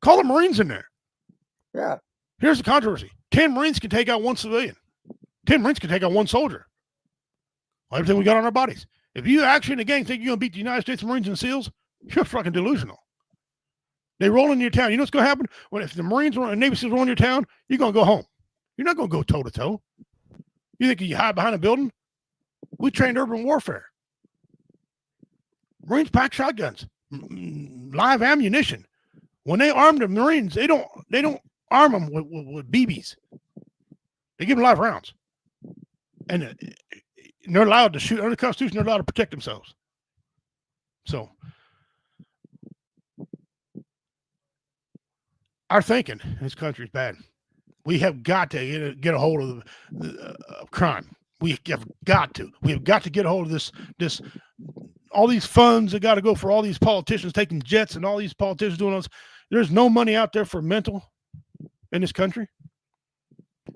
[SPEAKER 2] call the Marines in there.
[SPEAKER 3] Yeah.
[SPEAKER 2] Here's the controversy: 10 Marines can take out one civilian. 10 Marines can take out one soldier. Everything we got on our bodies. If you actually in the gang think you're gonna beat the United States Marines and SEALs, you're fucking delusional. They roll into your town. You know what's gonna happen if the Marines and Navy SEALs roll in your town? You're gonna go home. You're not gonna go toe to toe. You think you hide behind a building? We trained urban warfare. Marines pack shotguns, live ammunition. When they arm the Marines, they don't arm them with BBs. They give them live rounds. And they're allowed to shoot under the Constitution. They're allowed to protect themselves. So our thinking in this country is bad. We have got to get a hold of crime. We have got to. We have got to get a hold of this. All these funds that got to go for all these politicians taking jets and all these politicians doing this. There's no money out there for mental in this country.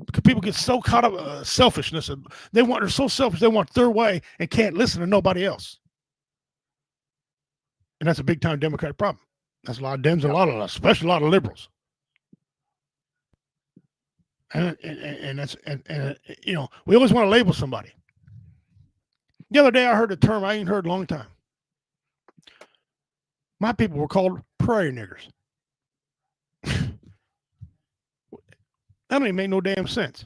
[SPEAKER 2] Because people get so caught up selfishness. They're so selfish. They want their way and can't listen to nobody else. And that's a big time Democratic problem. That's a lot of Dems and especially a lot of liberals. And you know, we always want to label somebody. The other day I heard a term I ain't heard in a long time. My people were called prairie niggers. That don't even make no damn sense.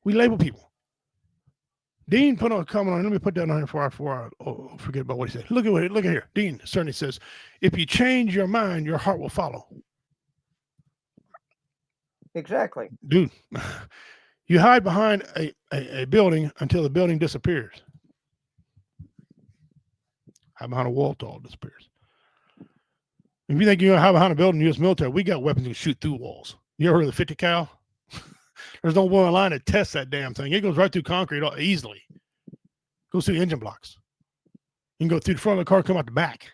[SPEAKER 2] We label people. Dean put on a comment on. Let me put that on here before I forget about what he said. Look at here. Dean certainly says, "If you change your mind, your heart will follow."
[SPEAKER 3] Exactly,
[SPEAKER 2] dude. You hide behind a building until the building disappears. Hide behind a wall till it disappears. If you think you're gonna hide behind a building, U.S. military, we got weapons that can shoot through walls. You ever heard of the 50 cal? There's no one line to test that damn thing. It goes right through concrete easily. Goes through engine blocks. You can go through the front of the car, come out the back.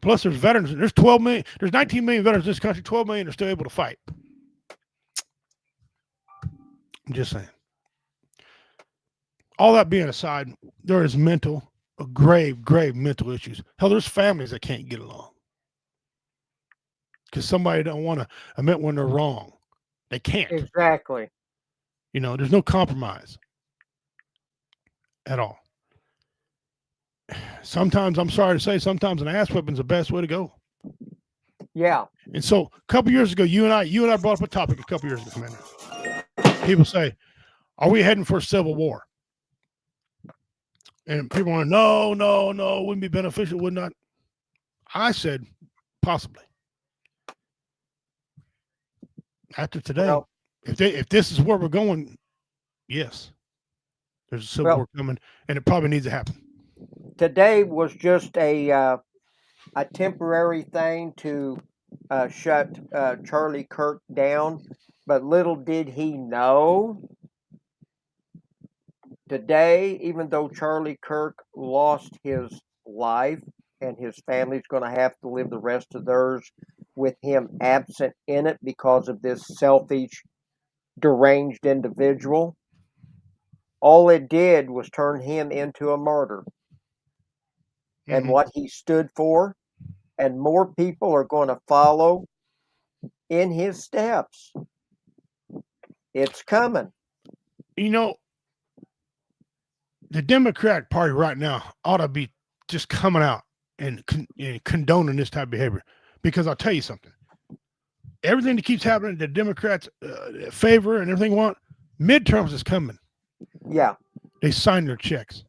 [SPEAKER 2] Plus, there's veterans. There's 12 million. There's 19 million veterans in this country. 12 million are still able to fight. I'm just saying. All that being aside, there is grave mental issues. Hell, there's families that can't get along because somebody don't want to admit when they're wrong. They can't.
[SPEAKER 3] exactly.
[SPEAKER 2] You know, there's no compromise at all. Sometimes, I'm sorry to say, sometimes an ass whipping is the best way to go.
[SPEAKER 3] Yeah.
[SPEAKER 2] And so a couple years ago, you and I brought up a topic a couple years ago, Commander. People say, are we heading for a civil war? And people are, no, wouldn't be beneficial, would not. I said, possibly. After today,
[SPEAKER 3] Well,
[SPEAKER 2] if this is where we're going, yes, there's a civil war coming, and it probably needs to happen.
[SPEAKER 3] today was just a temporary thing to shut Charlie Kirk down, but little did he know today, even though Charlie Kirk lost his life and his family's going to have to live the rest of theirs with him absent in it because of this selfish, deranged individual, all it did was turn him into a martyr. And what he stood for, and more people are going to follow in his steps. It's coming.
[SPEAKER 2] You know, the Democratic Party right now ought to be just coming out and condoning this type of behavior. Because I'll tell you something. Everything that keeps happening, the Democrats favor and everything want, midterms is coming.
[SPEAKER 3] Yeah.
[SPEAKER 2] They sign their checks.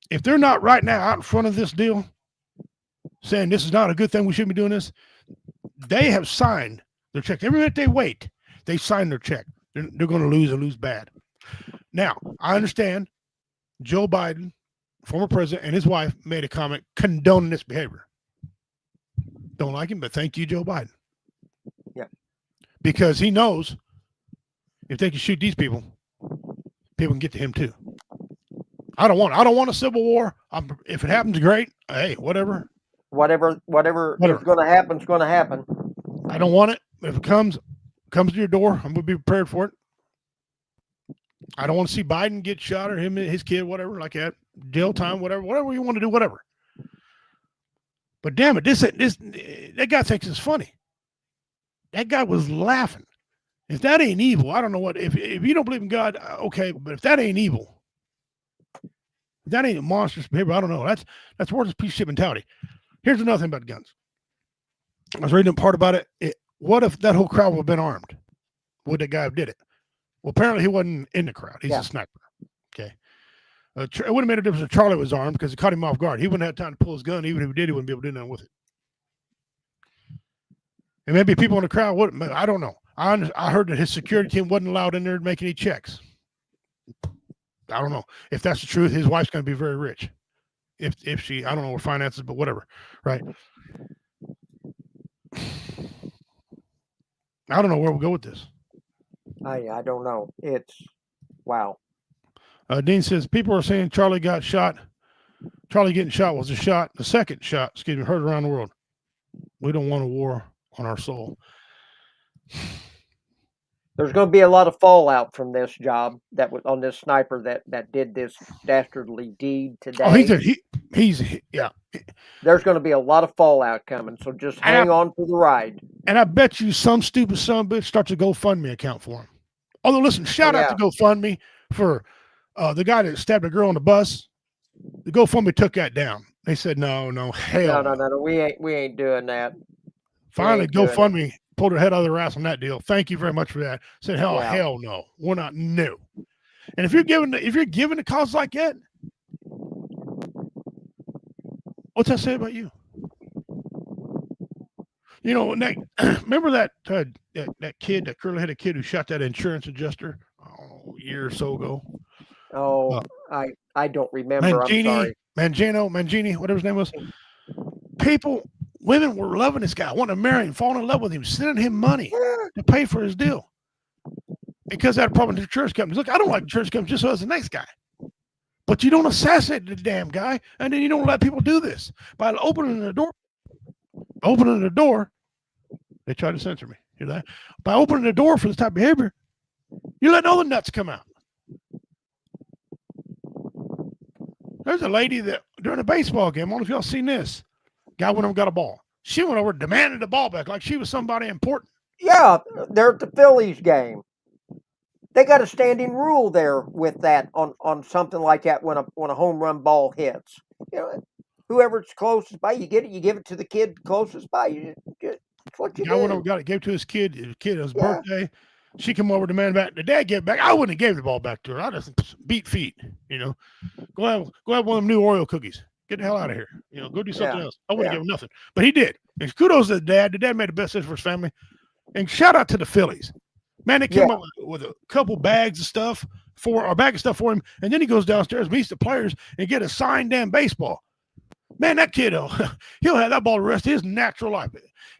[SPEAKER 2] If they're not right now out in front of this deal, saying this is not a good thing, we shouldn't be doing this, they have signed their check. Every minute they wait, they sign their check. They're going to lose and lose bad. Now, I understand Joe Biden, former president, and his wife made a comment condoning this behavior. Don't like him, but thank you, Joe Biden.
[SPEAKER 3] Yeah.
[SPEAKER 2] Because he knows if they can shoot these people, people can get to him too. I don't want a civil war. If it happens, great. Hey, whatever.
[SPEAKER 3] Whatever is going to happen is going to happen.
[SPEAKER 2] I don't want it. If it comes to your door, I'm going to be prepared for it. I don't want to see Biden get shot or him, his kid, whatever, like that. Jail time, whatever you want to do, whatever. But damn it, that guy thinks it's funny. That guy was laughing. If that ain't evil, I don't know what. If you don't believe in God, okay, but if that ain't evil, if that ain't a monstrous behavior, I don't know. That's worse than piece of shit mentality. Here's another thing about guns. I was reading a part about it. What if that whole crowd would have been armed? Would the guy who did it? Well, apparently he wasn't in the crowd. He's a sniper. Okay. It wouldn't have made a difference if Charlie was armed because it caught him off guard. He wouldn't have time to pull his gun. Even if he did, he wouldn't be able to do nothing with it. And maybe people in the crowd wouldn't. I don't know. I heard that his security team wasn't allowed in there to make any checks. I don't know if that's the truth. His wife's going to be very rich. If she, I don't know her finances, but whatever, right? I don't know where we'll go with this.
[SPEAKER 3] I don't know. It's wow.
[SPEAKER 2] Dean says people are saying Charlie got shot. Charlie getting shot was the second shot, heard around the world. We don't want a war on our soul.
[SPEAKER 3] There's going to be a lot of fallout from this job that was on this sniper that did this dastardly deed today.
[SPEAKER 2] Oh, he's yeah.
[SPEAKER 3] There's going to be a lot of fallout coming, so just hang on for the ride.
[SPEAKER 2] And I bet you some stupid son of a bitch starts a GoFundMe account for him. Although, listen, shout out to GoFundMe for the guy that stabbed a girl on the bus. The GoFundMe took that down. They said, no, hell
[SPEAKER 3] no. We ain't doing that.
[SPEAKER 2] Finally, GoFundMe pulled her head out of their ass on that deal. Thank you very much for that. Said, hell no. We're not new. And if you're giving a cause like that, what's that say about you? You know, remember that kid, that curly-headed kid who shot that insurance adjuster a year or so ago?
[SPEAKER 3] Oh, I don't remember. I'm sorry.
[SPEAKER 2] Mangini, whatever his name was. Women were loving this guy, wanting to marry him, falling in love with him, sending him money to pay for his deal. Because that problem with the insurance companies. Look, I don't like insurance companies just so as the next guy. But you don't assassinate the damn guy, and then you don't let people do this. By opening the door, they try to censor me. Hear that? By opening the door for this type of behavior, you're letting all the nuts come out. There's a lady that during a baseball game, I don't know if y'all seen this. Guy went over and got a ball. She went over and demanded the ball back like she was somebody important.
[SPEAKER 3] Yeah, they're at the Phillies game. They got a standing rule there with that on something like that when a home run ball hits. You know, whoever's closest by, you get it. You give it to the kid closest by. That's what you do.
[SPEAKER 2] I went over and got it, gave it to his kid. It was birthday. She came over, demanded back. The dad gave it back. I wouldn't have gave the ball back to her. I just beat feet. You know, go have one of them new Oreo cookies. Get the hell out of here. You know, go do something else. I wouldn't give him nothing. But he did. And kudos to the dad. The dad made the best decision for his family. And shout out to the Phillies. Man, they came up with a couple bags of stuff for him. And then he goes downstairs, meets the players, and get a signed damn baseball. Man, that kid, he'll have that ball the rest of his natural life.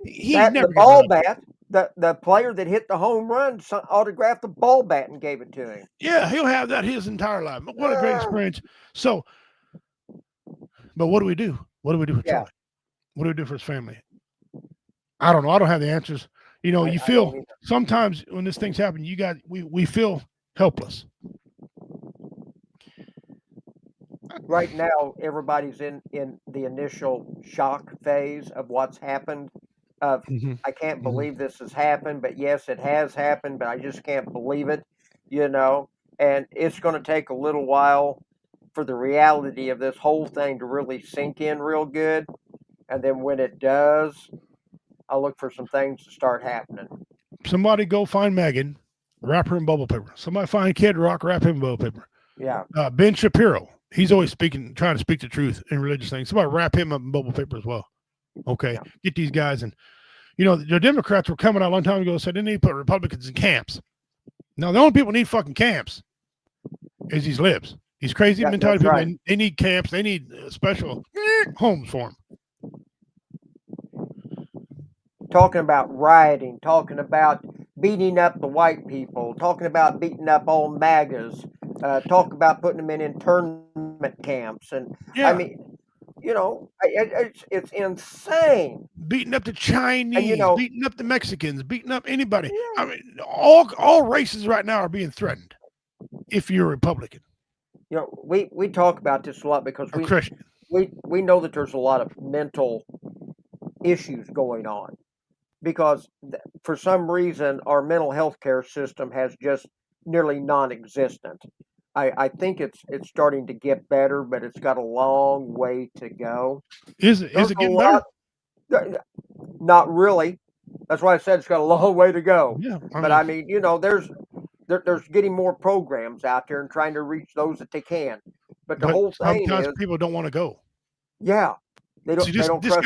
[SPEAKER 3] The ball bat, the player that hit the home run autographed the ball bat and gave it to him.
[SPEAKER 2] Yeah, he'll have that his entire life. What a great experience. So, but what do we do? What do we do for Charlie? What do we do for his family? I don't know. I don't have the answers. You know, you feel sometimes when these things happen, we feel helpless.
[SPEAKER 3] Right now, everybody's in the initial shock phase of what's happened. I can't believe this has happened, but yes, it has happened, but I just can't believe it, you know, and it's going to take a little while for the reality of this whole thing to really sink in real good. And then when it does, I'll look for some things to start happening.
[SPEAKER 2] Somebody go find Megan, wrap her in bubble paper. Somebody find Kid Rock, wrap him in bubble paper.
[SPEAKER 3] Yeah.
[SPEAKER 2] Ben Shapiro, he's always trying to speak the truth in religious things. Somebody wrap him up in bubble paper as well. Okay. Get these guys. And, you know, the Democrats were coming out a long time ago and said they need to put Republicans in camps. Now, the only people who need fucking camps is these libs. These crazy mentality people. Right. They need camps. They need special homes for them.
[SPEAKER 3] Talking about rioting, talking about beating up the white people, talking about beating up all MAGAs, talk about putting them in internment camps. And I mean, you know, it's insane.
[SPEAKER 2] Beating up the Chinese, and, you know, beating up the Mexicans, beating up anybody. I mean, all races right now are being threatened if you're a Republican.
[SPEAKER 3] You know, we talk about this a lot because we know that there's a lot of mental issues going on. Because for some reason, our mental health care system has just nearly non-existent. I think it's starting to get better, but it's got a long way to go.
[SPEAKER 2] Is it getting better?
[SPEAKER 3] Not really. That's why I said it's got a long way to go.
[SPEAKER 2] Yeah,
[SPEAKER 3] I mean, you know, there's getting more programs out there and trying to reach those that they can. But the whole thing
[SPEAKER 2] sometimes
[SPEAKER 3] is,
[SPEAKER 2] people don't want to go.
[SPEAKER 3] yeah, they don't.
[SPEAKER 2] See,
[SPEAKER 3] They don't
[SPEAKER 2] this
[SPEAKER 3] trust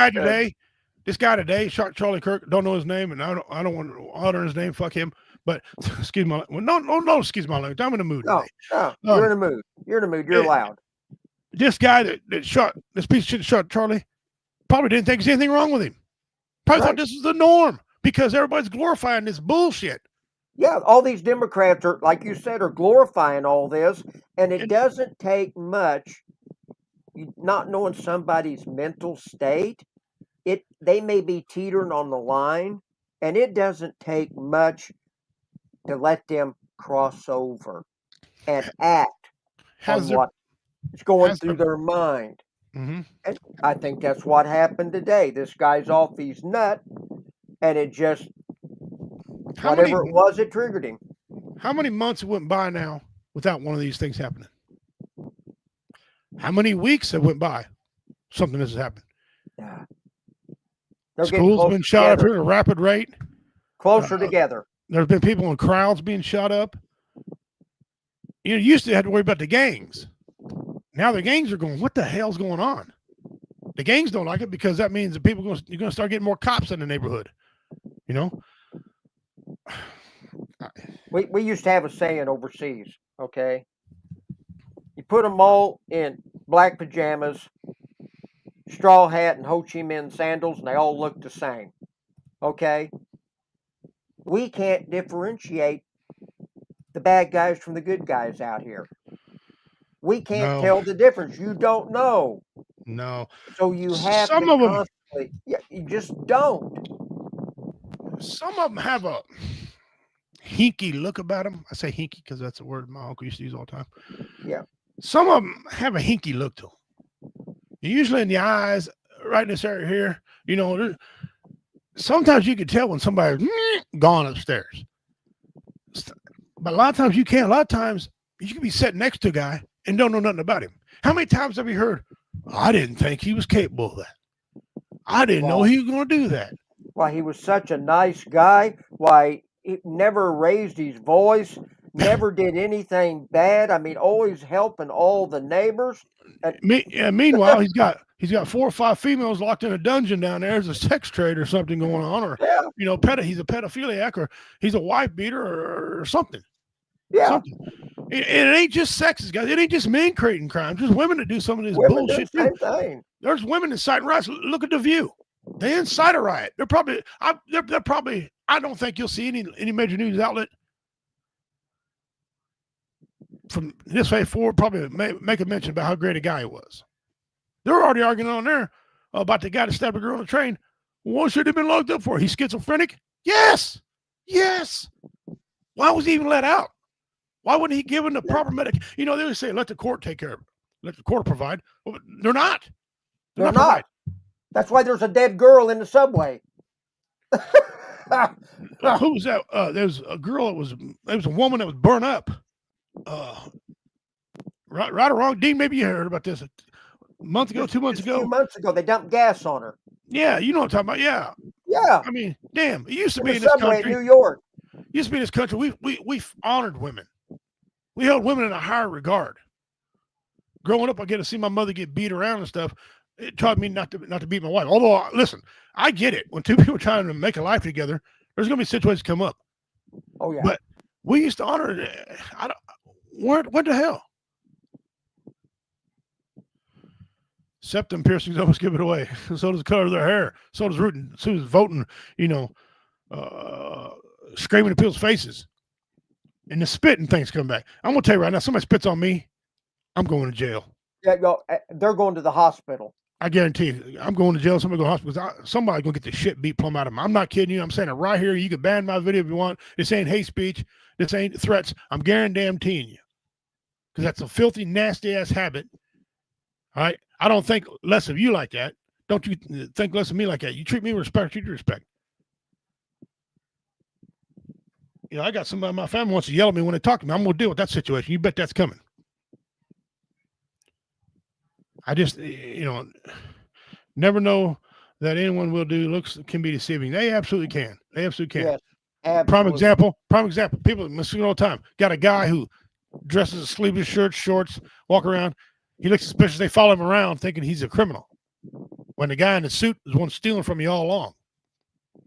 [SPEAKER 2] guy today shot Charlie Kirk. Don't know his name, and I don't want to utter his name. Fuck him. But excuse my no. Excuse my language. I'm in the mood
[SPEAKER 3] No,
[SPEAKER 2] today.
[SPEAKER 3] no, you're in the mood. You're in the mood. You're allowed.
[SPEAKER 2] This guy that shot this piece of shit shot Charlie probably didn't think there's anything wrong with him. Probably thought this was the norm because everybody's glorifying this bullshit.
[SPEAKER 3] Yeah, all these Democrats are, like you said, are glorifying all this, and it doesn't take much. Not knowing somebody's mental state, they may be teetering on the line, and it doesn't take much to let them cross over and act on what is going through their mind.
[SPEAKER 2] Mm-hmm.
[SPEAKER 3] And I think that's what happened today. This guy's off his nut, and it just, whatever it was, it triggered him.
[SPEAKER 2] How many months went by now without one of these things happening? How many weeks have went by? Something has happened.
[SPEAKER 3] Yeah.
[SPEAKER 2] Schools been shot up here at a rapid rate.
[SPEAKER 3] Closer together.
[SPEAKER 2] There's been people in crowds being shot up. You used to have to worry about the gangs. Now the gangs are going, what the hell's going on? The gangs don't like it because that means that you're going to start getting more cops in the neighborhood. You know?
[SPEAKER 3] We used to have a saying overseas, okay? You put them all in black pajamas, straw hat, and Ho Chi Minh sandals, and they all look the same, okay? We can't differentiate the bad guys from the good guys out here. We can't tell the difference. You don't know.
[SPEAKER 2] No.
[SPEAKER 3] So you have
[SPEAKER 2] some
[SPEAKER 3] to
[SPEAKER 2] of them,
[SPEAKER 3] constantly, you just don't.
[SPEAKER 2] Some of them have a hinky look about them. I say hinky because that's a word my uncle used to use all the time.
[SPEAKER 3] Yeah.
[SPEAKER 2] Some of them have a hinky look to them. Usually in the eyes, right in this area here, sometimes you can tell when somebody's gone upstairs. But a lot of times you can't. A lot of times you can be sitting next to a guy and don't know nothing about him. How many times have you heard, I didn't think he was capable of that. I didn't know he was going to do that.
[SPEAKER 3] Why, he was such a nice guy. Why, he never raised his voice, never did anything bad. I mean, always helping all the neighbors.
[SPEAKER 2] Meanwhile, he's got 4 or 5 females locked in a dungeon down there. There's a sex trade or something going on, or he's a pedophiliac, or he's a wife beater, or something.
[SPEAKER 3] Yeah.
[SPEAKER 2] Something. It ain't just sexist, guys. It ain't just men creating crimes. There's women that do some of this bullshit too. There's women inciting riots. Look at The View. They incite a riot. They're probably. I don't think you'll see any major news outlet from this way forward probably make a mention about how great a guy he was. They're already arguing on there about the guy that stabbed a girl on the train. What should he have been locked up for? He's schizophrenic? Yes. Why was he even let out? Why wasn't he given the proper medic? They would say, let the court take care of it. Let the court provide. Well, they're not.
[SPEAKER 3] They're not. That's why there's a dead girl in the subway.
[SPEAKER 2] Who was that? There's a girl there was a woman that was burned up. Right or wrong, Dean, maybe you heard about this a month ago, 2 months ago.
[SPEAKER 3] 2 months ago, they dumped gas on her.
[SPEAKER 2] Yeah, you know what I'm talking about.
[SPEAKER 3] Yeah.
[SPEAKER 2] I mean, damn, it used to be
[SPEAKER 3] in
[SPEAKER 2] in this
[SPEAKER 3] subway
[SPEAKER 2] country.
[SPEAKER 3] in New York.
[SPEAKER 2] Used to be in this country. We've honored women. We held women in a higher regard. Growing up, I get to see my mother get beat around and stuff. It taught me not to beat my wife. Although, listen, I get it. When two people are trying to make a life together, there's going to be situations come up.
[SPEAKER 3] Oh yeah.
[SPEAKER 2] But we used to honor it. What the hell? Septum piercings almost give it away. So does the color of their hair. So does rooting. So does voting. Screaming in people's faces. And the spitting things come back. I'm gonna tell you right now. Somebody spits on me, I'm going to jail.
[SPEAKER 3] Yeah, they're going to the hospital.
[SPEAKER 2] I guarantee you, I'm going to jail. Somebody go to the hospital. Somebody's gonna get the shit beat plumb out of them. I'm not kidding you. I'm saying it right here. You can ban my video if you want. This ain't hate speech. This ain't threats. I'm guaranteeing you, because that's a filthy, nasty ass habit. All right. I don't think less of you like that. Don't you think less of me like that? You treat me with respect. Treat you with respect. I got somebody in my family wants to yell at me when they talk to me. I'm going to deal with that situation. You bet that's coming. I just, never know that anyone will do. Looks can be deceiving. They absolutely can. They absolutely can.
[SPEAKER 3] Yes, absolutely.
[SPEAKER 2] Prime example. People see it all the time. Got a guy who dresses in sleeveless shirts, shorts, walk around. He looks suspicious. They follow him around thinking he's a criminal, when the guy in the suit is one stealing from you all along.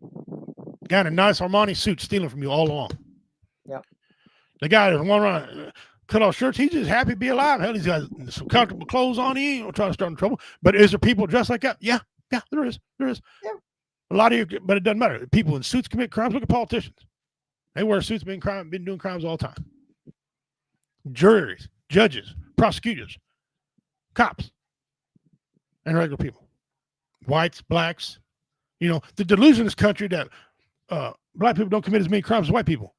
[SPEAKER 2] The guy in a nice Armani suit stealing from you all along.
[SPEAKER 3] Yep.
[SPEAKER 2] The guy that's one around cut off shirts, he's just happy to be alive. Hell, he's got some comfortable clothes on. He ain't trying to start in trouble. But is there people dressed like that? Yeah, there is. There is.
[SPEAKER 3] Yeah.
[SPEAKER 2] A lot of you, but it doesn't matter. People in suits commit crimes. Look at politicians. They wear suits, been doing crimes all the time. Juries, judges, prosecutors, cops, and regular people. Whites, blacks. You know, the delusion in this country that black people don't commit as many crimes as white people.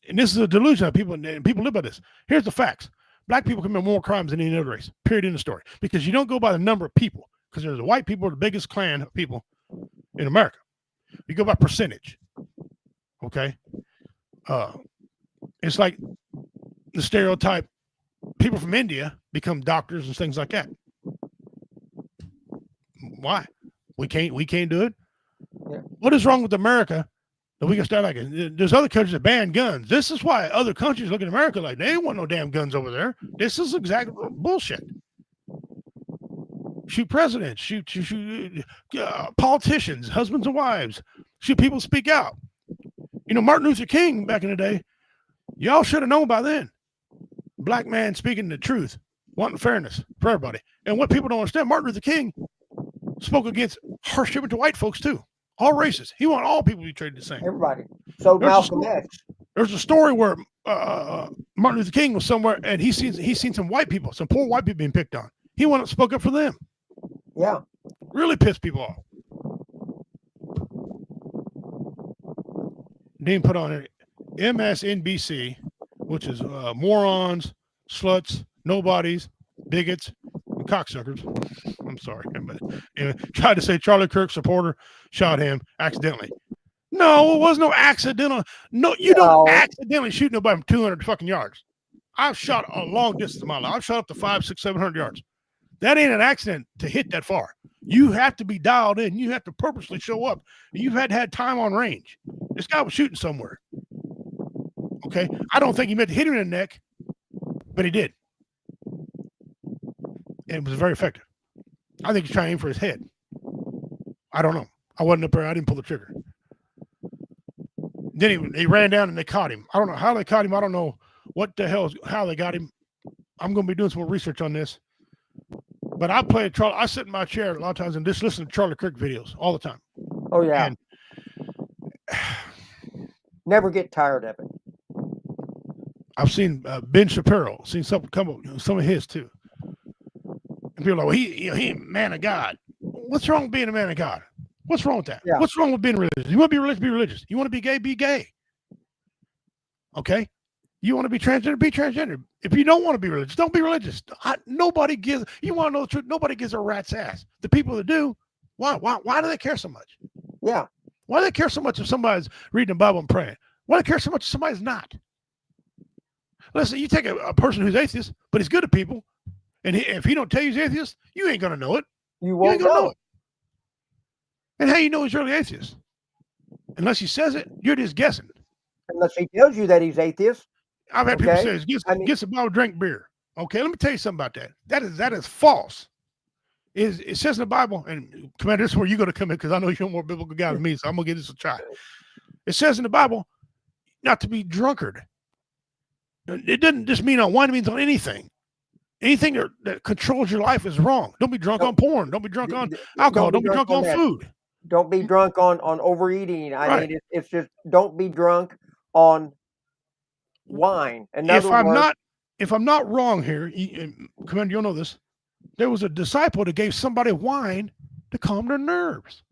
[SPEAKER 2] And this is a delusion of people, and people live by this. Here's the facts. Black people commit more crimes than any other race, period, in the story. Because you don't go by the number of people, because there's the white people are the biggest clan of people in America. You go by percentage. Okay? It's like the stereotype, people from India become doctors and things like that. Why? We can't do it.
[SPEAKER 3] Yeah.
[SPEAKER 2] What is wrong with America that we can start like it? There's other countries that ban guns. This is why other countries look at America like they don't want no damn guns over there. This is exactly bullshit. Shoot presidents, shoot politicians, husbands and wives, shoot people who speak out. You know, Martin Luther King back in the day, y'all should have known by then. Black man speaking the truth, wanting fairness for everybody. And what people don't understand, Martin Luther King spoke against harsh treatment to white folks too. All races. He wanted all people to be treated the same.
[SPEAKER 3] Everybody. So Malcolm X.
[SPEAKER 2] There's a story where Martin Luther King was somewhere and he seen some white people, some poor white people being picked on. He went and spoke up for them.
[SPEAKER 3] Yeah.
[SPEAKER 2] Really pissed people off. Then put on it MSNBC, which is morons, sluts, nobodies, bigots, and cocksuckers. I'm sorry, but anyway, tried to say Charlie Kirk supporter shot him accidentally. No, it was no accidental. No, you don't accidentally shoot nobody from 200 fucking yards. I've shot a long distance in my life. I've shot up to 500, 600, 700 yards. That ain't an accident to hit that far. You have to be dialed in. You have to purposely show up. You've had time on range. This guy was shooting somewhere. Okay, I don't think he meant to hit him in the neck, but he did. And it was very effective. I think he's trying to aim for his head. I don't know. I wasn't up there. I didn't pull the trigger. Then he ran down and they caught him. I don't know how they caught him. I don't know what the hell, how they got him. I'm going to be doing some more research on this. But I sit in my chair a lot of times and just listen to Charlie Kirk videos all the time.
[SPEAKER 3] Oh, yeah.
[SPEAKER 2] And
[SPEAKER 3] never get tired of it.
[SPEAKER 2] I've seen Ben Shapiro, seen something come up, some of his too. And people are like, well, he a man of God. What's wrong with being a man of God? What's wrong with that?
[SPEAKER 3] Yeah.
[SPEAKER 2] What's wrong with being religious? You want to be religious? Be religious. You want to be gay? Be gay. Okay? You want to be transgender? Be transgender. If you don't want to be religious, don't be religious. Nobody gives. You want to know the truth? Nobody gives a rat's ass. The people that do, why do they care so much?
[SPEAKER 3] Yeah.
[SPEAKER 2] Why do they care so much if somebody's reading the Bible and praying? Why do they care so much if somebody's not? Listen, you take a person who's atheist, but he's good to people, and if he don't tell you he's atheist, you ain't gonna know it.
[SPEAKER 3] You won't
[SPEAKER 2] ain't gonna
[SPEAKER 3] know
[SPEAKER 2] it. And how you know he's really atheist? Unless he says it, you're just guessing.
[SPEAKER 3] Unless he tells you that he's atheist.
[SPEAKER 2] I've had people say, "Get some bottle, drink beer." Okay, let me tell you something about that. That is false. It says in the Bible, and Commander, this is where you're going to come in because I know you're a more biblical guy than me, so I'm going to give this a try. It says in the Bible not to be drunkard. It doesn't just mean on wine; it means on anything. Anything that controls your life is wrong. Don't be drunk on porn. Don't be drunk on alcohol. Don't be drunk on food.
[SPEAKER 3] Don't be drunk on overeating. I mean, it's just don't be drunk on wine.
[SPEAKER 2] If I'm not wrong here, Commander, you'll know this. There was a disciple that gave somebody wine to calm their nerves.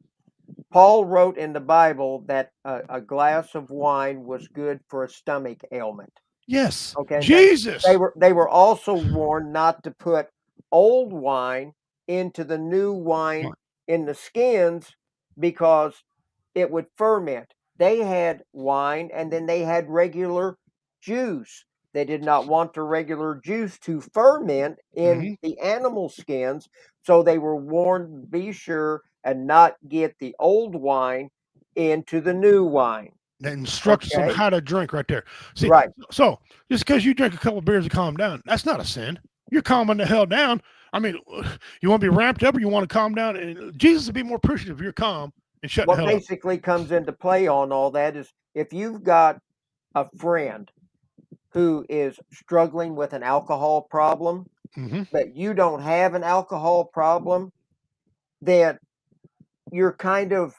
[SPEAKER 3] Paul wrote in the Bible that a glass of wine was good for a stomach ailment.
[SPEAKER 2] Yes.
[SPEAKER 3] Okay.
[SPEAKER 2] Jesus.
[SPEAKER 3] They were also warned not to put old wine into the new wine in the skins because it would ferment. They had wine and then they had regular juice. They did not want the regular juice to ferment in the animal skins, so they were warned, be sure and not get the old wine into the new wine.
[SPEAKER 2] That instructs on how to drink right there. See,
[SPEAKER 3] right.
[SPEAKER 2] So just because you drink a couple of beers to calm down, that's not a sin. You're calming the hell down. I mean, you want to be ramped up or you want to calm down? And Jesus would be more appreciative if you're calm and shut the
[SPEAKER 3] What
[SPEAKER 2] hell up.
[SPEAKER 3] basically comes into play on all that is if you've got a friend who is struggling with an alcohol problem, but you don't have an alcohol problem, then you're kind of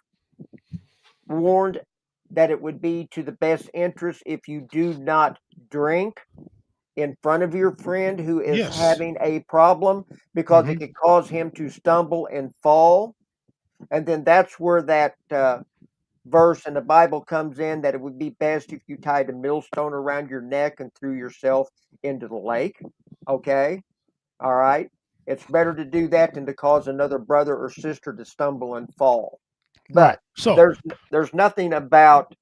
[SPEAKER 3] warned that it would be to the best interest if you do not drink in front of your friend who is
[SPEAKER 2] Yes.
[SPEAKER 3] having a problem, because it could cause him to stumble and fall. And then that's where that verse in the Bible comes in, that it would be best if you tied a millstone around your neck and threw yourself into the lake. Okay? All right? It's better to do that than to cause another brother or sister to stumble and fall. But
[SPEAKER 2] So
[SPEAKER 3] there's nothing about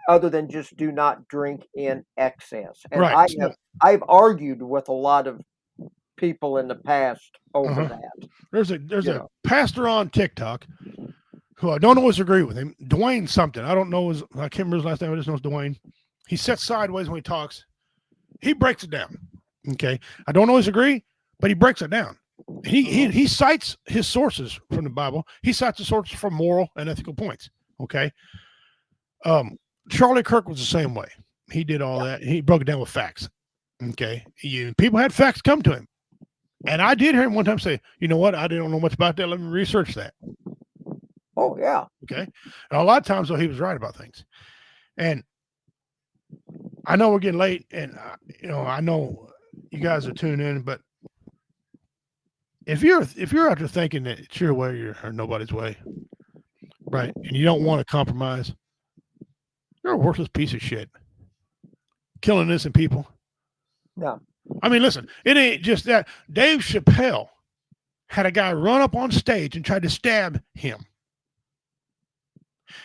[SPEAKER 3] other than just do not drink in excess. And
[SPEAKER 2] Right.
[SPEAKER 3] I've argued with a lot of people in the past over that.
[SPEAKER 2] There's a pastor on TikTok who I don't always agree with him. Dwayne something. I don't know I can't remember his last name. I just know it's Dwayne. He sits sideways when he talks. He breaks it down. Okay. I don't always agree, but he breaks it down. He cites his sources from the Bible. He cites the sources from moral and ethical points. Okay. Charlie Kirk was the same way. He did all that. He broke it down with facts. Okay. People had facts come to him. And I did hear him one time say, you know what? I don't know much about that. Let me research that.
[SPEAKER 3] Oh, yeah.
[SPEAKER 2] Okay. And a lot of times, though, he was right about things. And I know we're getting late, and, I know you guys are tuning in, but if you're out there thinking that it's your way or nobody's way, right, and you don't want to compromise, you're a worthless piece of shit. Killing innocent people.
[SPEAKER 3] No.
[SPEAKER 2] I mean, listen, it ain't just that. Dave Chappelle had a guy run up on stage and tried to stab him.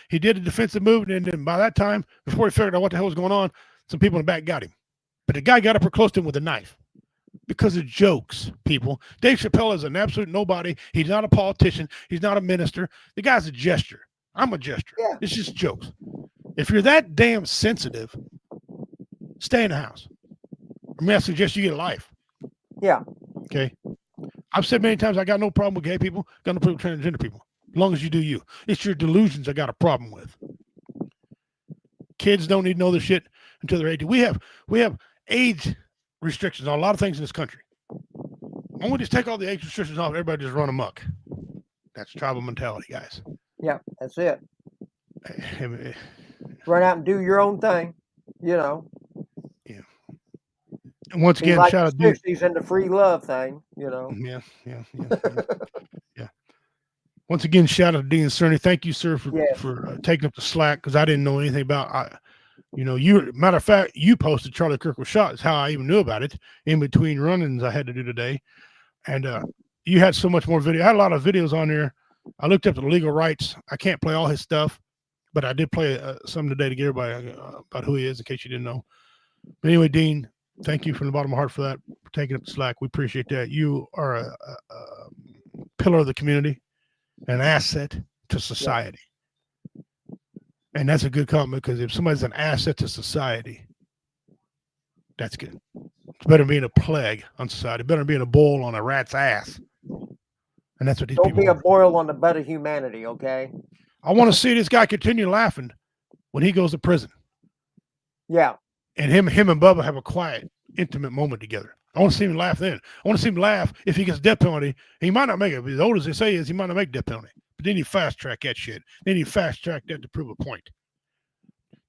[SPEAKER 2] He did a defensive move, and then by that time, before he figured out what the hell was going on, some people in the back got him. But the guy got up real close to him with a knife because of jokes, people. Dave Chappelle is an absolute nobody. He's not a politician. He's not a minister. The guy's a gesture. I'm a gesture.
[SPEAKER 3] Yeah.
[SPEAKER 2] It's just jokes. If you're that damn sensitive, stay in the house. I mean, I suggest you get a life.
[SPEAKER 3] Yeah.
[SPEAKER 2] Okay. I've said many times I got no problem with gay people, got no problem with transgender people. As long as you do you. It's your delusions I got a problem with. Kids don't need to know this shit until they're 18. We have age restrictions on a lot of things in this country. Why don't we just take all the age restrictions off? Everybody just run amok. That's tribal mentality, guys.
[SPEAKER 3] Yeah, that's it. Run out and do your own thing,
[SPEAKER 2] Yeah. And once again,
[SPEAKER 3] like
[SPEAKER 2] shout out
[SPEAKER 3] the 60s and the free love thing,
[SPEAKER 2] Yeah. Once again, shout out to Dean Cerny. Thank you, sir, for taking up the slack, because I didn't know anything about. Matter of fact, you posted Charlie Kirk was shot. Is how I even knew about it. In between run-ins I had to do today, and you had so much more video. I had a lot of videos on there. I looked up the legal rights. I can't play all his stuff, but I did play some today to get everybody about who he is, in case you didn't know. But anyway, Dean, thank you from the bottom of my heart for that, for taking up the slack. We appreciate that. You are a pillar of the community, an asset to society. And that's a good comment, because if somebody's an asset to society, that's good. It's better than being a plague on society, better than being a boil on a rat's ass. And that's what these
[SPEAKER 3] Don't
[SPEAKER 2] people
[SPEAKER 3] be a
[SPEAKER 2] are.
[SPEAKER 3] boil on the butt of humanity, okay?
[SPEAKER 2] I want to see this guy continue laughing when he goes to prison.
[SPEAKER 3] Yeah.
[SPEAKER 2] And him and Bubba have a quiet, intimate moment together. I want to see him laugh then. I want to see him laugh if he gets death penalty. He might not make it. As old as they say he is, he might not make death penalty. But then you fast track that shit. Then you fast track that to prove a point.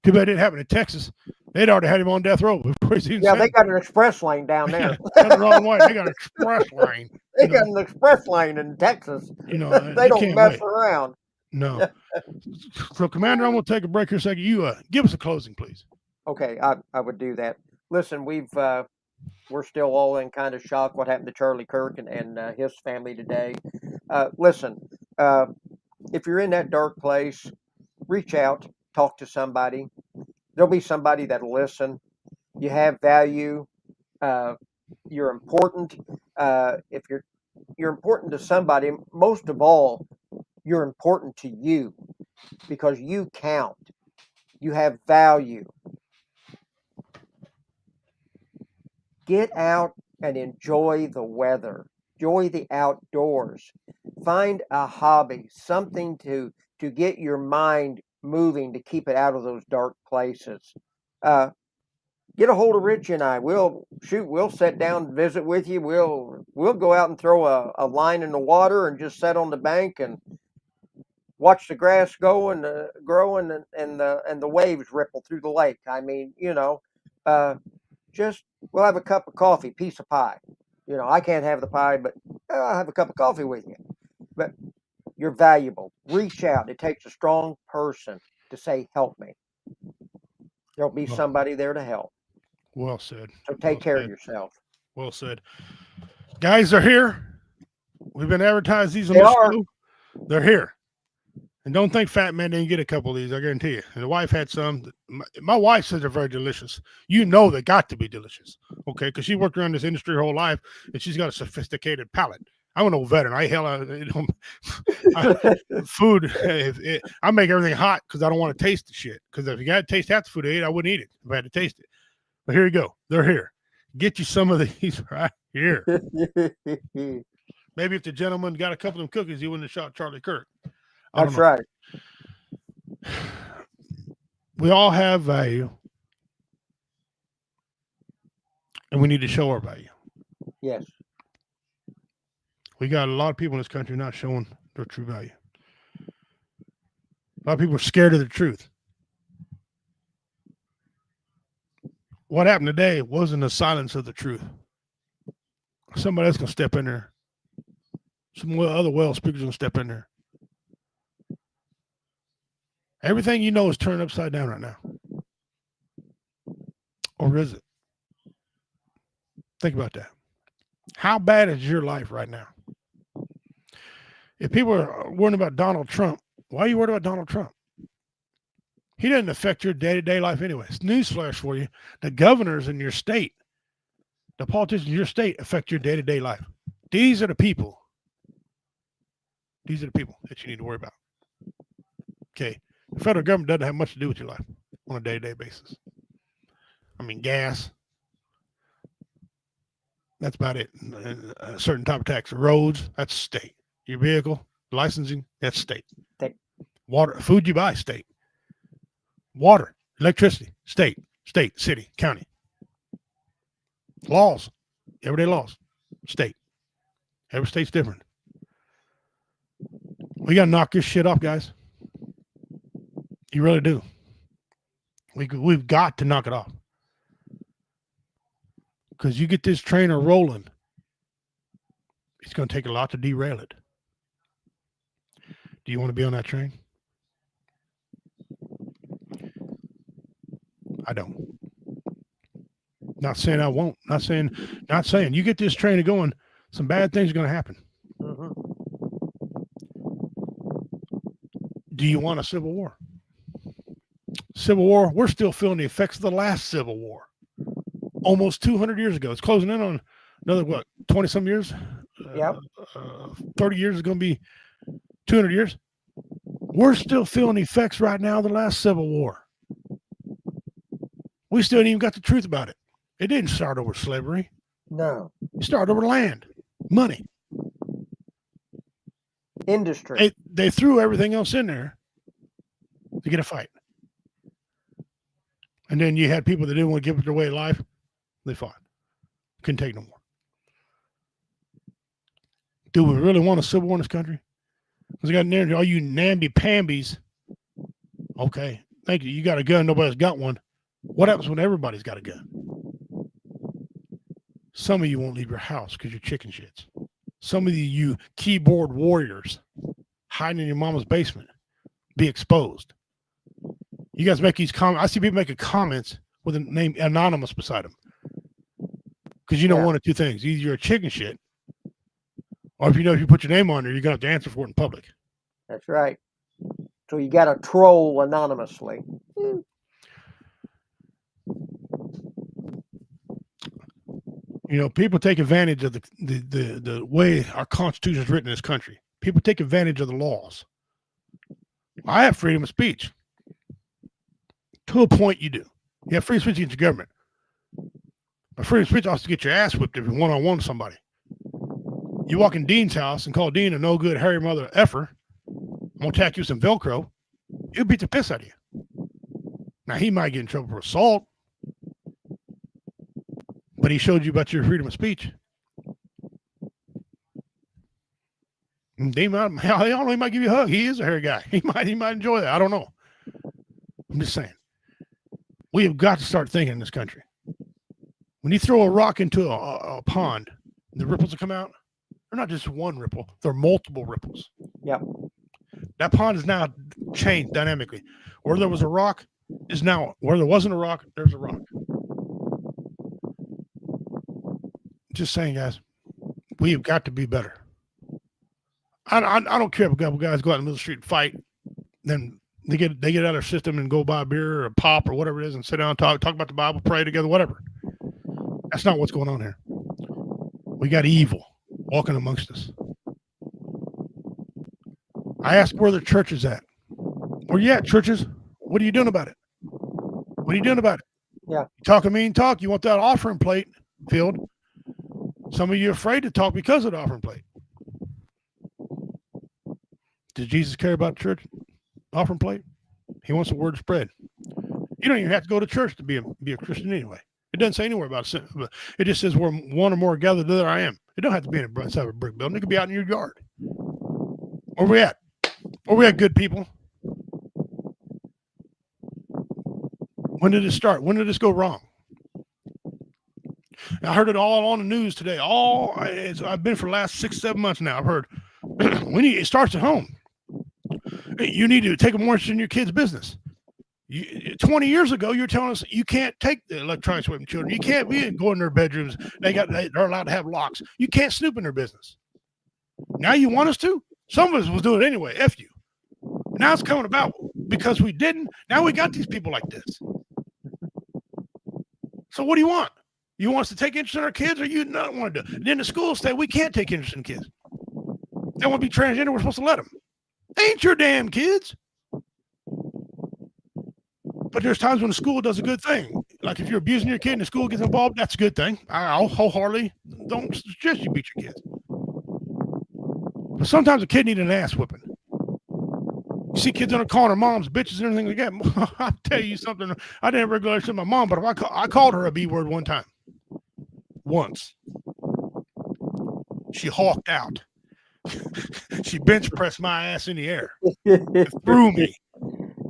[SPEAKER 2] Too bad it didn't happen in Texas. They'd already had him on death row before he's even
[SPEAKER 3] They got an express lane down there.
[SPEAKER 2] Down the wrong way. They got an express lane.
[SPEAKER 3] They got an express lane in Texas.
[SPEAKER 2] They
[SPEAKER 3] They don't
[SPEAKER 2] can't
[SPEAKER 3] mess
[SPEAKER 2] wait.
[SPEAKER 3] around.
[SPEAKER 2] No. So, Commander, I'm going to take a break here a second. You give us a closing, please.
[SPEAKER 3] Okay, I would do that. Listen, we're still all in kind of shock what happened to Charlie Kirk and his family today. Listen, if you're in that dark place, reach out, talk to somebody. There'll be somebody that'll listen. You have value. You're important. If you're important to somebody, most of all, you're important to you, because you count. You have value. Get out and enjoy the weather. Enjoy the outdoors. Find a hobby, something to get your mind moving to keep it out of those dark places. Get a hold of Richie and I. We'll sit down and visit with you. We'll go out and throw a line in the water and just sit on the bank and watch the grass go and grow and the waves ripple through the lake. I mean, just we'll have a cup of coffee, piece of pie. I can't have the pie, but I'll have a cup of coffee with you. But you're valuable. Reach out. It takes a strong person to say, "Help me." There'll be somebody there to help.
[SPEAKER 2] Well said.
[SPEAKER 3] So take care of yourself.
[SPEAKER 2] Well said. Guys are here. We've been advertised these on
[SPEAKER 3] They
[SPEAKER 2] the
[SPEAKER 3] are.
[SPEAKER 2] show. They're here. And don't think Fat Man didn't get a couple of these. I guarantee you. And the wife had some. My wife says they're very delicious. They got to be delicious. Okay. Because she worked around this industry her whole life and she's got a sophisticated palate. I'm an old veteran. Food. I make everything hot because I don't want to taste the shit. Because if you got to taste half the food I ate, I wouldn't eat it if I had to taste it. But here you go. They're here. Get you some of these right here. Maybe if the gentleman got a couple of them cookies, he wouldn't have shot Charlie Kirk.
[SPEAKER 3] That's right.
[SPEAKER 2] We all have value. And we need to show our value.
[SPEAKER 3] Yes.
[SPEAKER 2] We got a lot of people in this country not showing their true value. A lot of people are scared of the truth. What happened today wasn't the silence of the truth. Somebody else going to step in there. Some other well speakers going to step in there. Everything you know is turned upside down right now. Or is it? Think about that. How bad is your life right now? If people are worrying about Donald Trump, why are you worried about Donald Trump? He doesn't affect your day-to-day life anyway. It's newsflash for you. The governors in your state, the politicians in your state affect your day-to-day life. These are the people. These are the people that you need to worry about. Okay. The federal government doesn't have much to do with your life on a day-to-day basis. I mean, gas. That's about it. A certain type of tax. Roads, that's state. Your vehicle, licensing, that's state. Water, food you buy, state. Water, electricity, state, city, county. Laws, everyday laws, state. Every state's different. We got to knock this shit off, guys. You really do. We've got to knock it off. Because you get this trainer rolling, it's going to take a lot to derail it. Do you want to be on that train? I don't. Not saying I won't. Not saying. You get this train going, some bad things are going to happen.
[SPEAKER 3] Mm-hmm.
[SPEAKER 2] Do you want a civil war? Civil war, we're still feeling the effects of the last civil war. Almost 200 years ago. It's closing in on another, 20-some years?
[SPEAKER 3] Yep.
[SPEAKER 2] 30 years is going to be 200 years. We're still feeling the effects right now of the last civil war. We still ain't even got the truth about it. It didn't start over slavery.
[SPEAKER 3] No.
[SPEAKER 2] It started over land, money.
[SPEAKER 3] Industry.
[SPEAKER 2] They threw everything else in there to get a fight. And then you had people that didn't want to give up their way of life. They fought. Couldn't take no more. Do we really want a civil war in this country? Because I got near all you namby-pambies. Okay, thank you. You got a gun, nobody's got one. What happens when everybody's got a gun? Some of you won't leave your house because you're chicken shits. Some of you keyboard warriors hiding in your mama's basement be exposed. You guys make these comments. I see people making comments with a name anonymous beside them. Because you know one of two things. Either you're a chicken shit, or if you put your name on there, you're going to have to answer for it in public.
[SPEAKER 3] That's right. So you got to troll anonymously.
[SPEAKER 2] People take advantage of the way our Constitution is written in this country. People take advantage of the laws. I have freedom of speech. To a point, you do. You have free speech against your government. But freedom of speech also to get your ass whipped if you're one-on-one with somebody. You walk in Dean's house and call Dean a no good hairy mother effer. I'm gonna tack you some Velcro. He'll beat the piss out of you. Now he might get in trouble for assault, but he showed you about your freedom of speech. And Dean might, hell, I don't know, he might give you a hug. He is a hairy guy. He might enjoy that. I don't know. I'm just saying. We have got to start thinking in this country. When you throw a rock into a pond, the ripples will come out. They're not just one ripple; they're multiple ripples.
[SPEAKER 3] Yep.
[SPEAKER 2] That pond is now changed dynamically. Where there was a rock is now where there wasn't a rock. There's a rock. Just saying, guys, we have got to be better. I don't care if a couple guys go out in the middle of the street and fight, then they get out of their system and go buy a beer or a pop or whatever it is and sit down and talk about the Bible, pray together, whatever. That's not what's going on here. We got evil walking amongst us. I asked where the church is at. Where you at, churches? What are you doing about it? What are you doing about it?
[SPEAKER 3] Yeah.
[SPEAKER 2] You talking mean talk. You want that offering plate filled. Some of you are afraid to talk because of the offering plate. Does Jesus care about the church offering plate? He wants the word to spread. You don't even have to go to church to be a Christian anyway. It doesn't say anywhere about it. It just says where one or more gathered, there I am. It don't have to be inside of a brick building. It could be out in your yard. Where we at? Where we at, good people? When did it start? When did this go wrong? I heard it all on the news today. I've been for the last 6-7 months now. I've heard it starts at home. You need to take a more interest in your kids' business. 20 years ago, you were telling us you can't take the electronics away from children. You can't go in their bedrooms. They're allowed to have locks. You can't snoop in their business. Now you want us to? Some of us was doing it anyway. F you. Now it's coming about because we didn't. Now we got these people like this. So what do you want? You want us to take interest in our kids, or you not want to do it? Then the schools say we can't take interest in kids. They want to be transgender. We're supposed to let them. They ain't your damn kids. But there's times when the school does a good thing. Like if you're abusing your kid and the school gets involved, that's a good thing. I'll wholeheartedly don't suggest you beat your kids. But sometimes a kid needs an ass whipping. You see kids on the corner, moms, bitches, and everything like that. I'll tell you something. I didn't have a relationship with my mom, but I called her a B word one time. Once. She hawked out. She bench pressed my ass in the air. Threw me.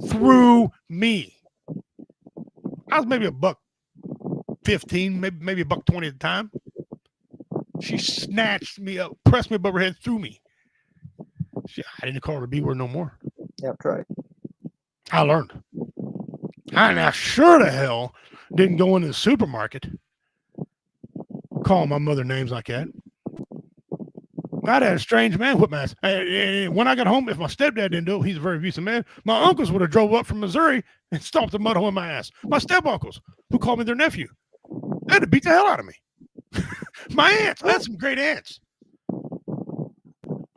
[SPEAKER 2] Threw me. I was maybe $1.15, maybe $1.20 at the time. She snatched me up, pressed me above her head, threw me. I didn't call her a B word no more.
[SPEAKER 3] That's right.
[SPEAKER 2] I learned. I sure the hell didn't go into the supermarket calling my mother names like that. I'd had a strange man whip my ass. When I got home, if my stepdad didn't do it, he's a very abusive man, my uncles would have drove up from Missouri and stomped a mud hole in my ass. My step-uncles, who called me their nephew, they had to beat the hell out of me. My aunts, I had some great aunts.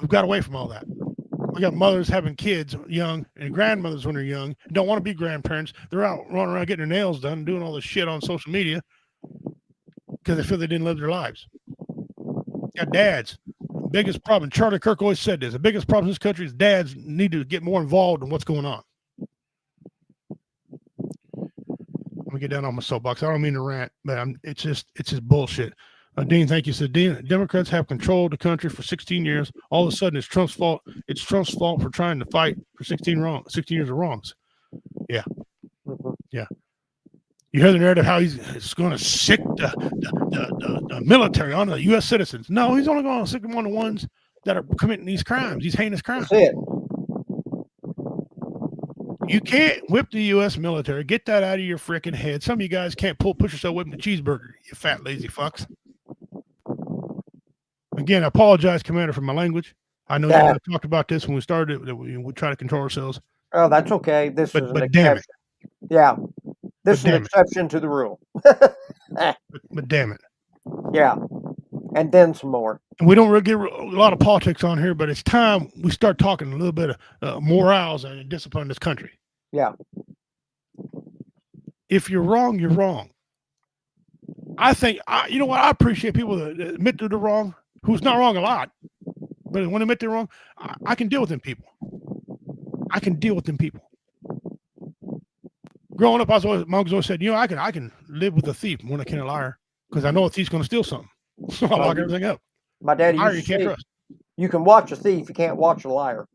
[SPEAKER 2] We've got away from all that. We got mothers having kids young and grandmothers when they're young, don't want to be grandparents. They're out running around getting their nails done and doing all this shit on social media because they feel they didn't live their lives. Got dads. Biggest problem, Charlie Kirk always said this, the biggest problem in this country is dads need to get more involved in what's going on. Let me get down on my soapbox. I don't mean to rant, but it's just bullshit. Dean, thank you. Said Dean, Democrats have controlled the country for 16 years. All of a sudden, it's Trump's fault. It's Trump's fault for trying to fight for 16 years of wrongs. Yeah. Yeah. You hear the narrative how he's going to sick the military on the U.S. citizens. No, he's only going to sick them on the ones that are committing these crimes, these heinous crimes.
[SPEAKER 3] That's it.
[SPEAKER 2] You can't whip the U.S. military. Get that out of your freaking head. Some of you guys can't push yourself whipping the cheeseburger, you fat, lazy fucks. Again, I apologize, Commander, for my language. I know you talked about this when we started, that we try to control ourselves.
[SPEAKER 3] Oh, that's okay. This is an
[SPEAKER 2] damn
[SPEAKER 3] exception. Yeah. This is an exception to the rule.
[SPEAKER 2] But damn it.
[SPEAKER 3] Yeah. And then some more.
[SPEAKER 2] And we don't really get a lot of politics on here, but it's time we start talking a little bit of morals and discipline in this country.
[SPEAKER 3] Yeah.
[SPEAKER 2] If you're wrong, you're wrong. I think, you know what? I appreciate people that admit to the wrong, who's not wrong a lot, but when they admit they're wrong, I can deal with them people. I can deal with them people. Growing up, my uncles always said, you know, I can live with a thief more than I can a liar because I know a thief's going to steal something. So I lock everything up.
[SPEAKER 3] My daddy
[SPEAKER 2] Liar,
[SPEAKER 3] used
[SPEAKER 2] you
[SPEAKER 3] to
[SPEAKER 2] can't
[SPEAKER 3] say,
[SPEAKER 2] trust.
[SPEAKER 3] you can watch a thief, you can't watch a liar.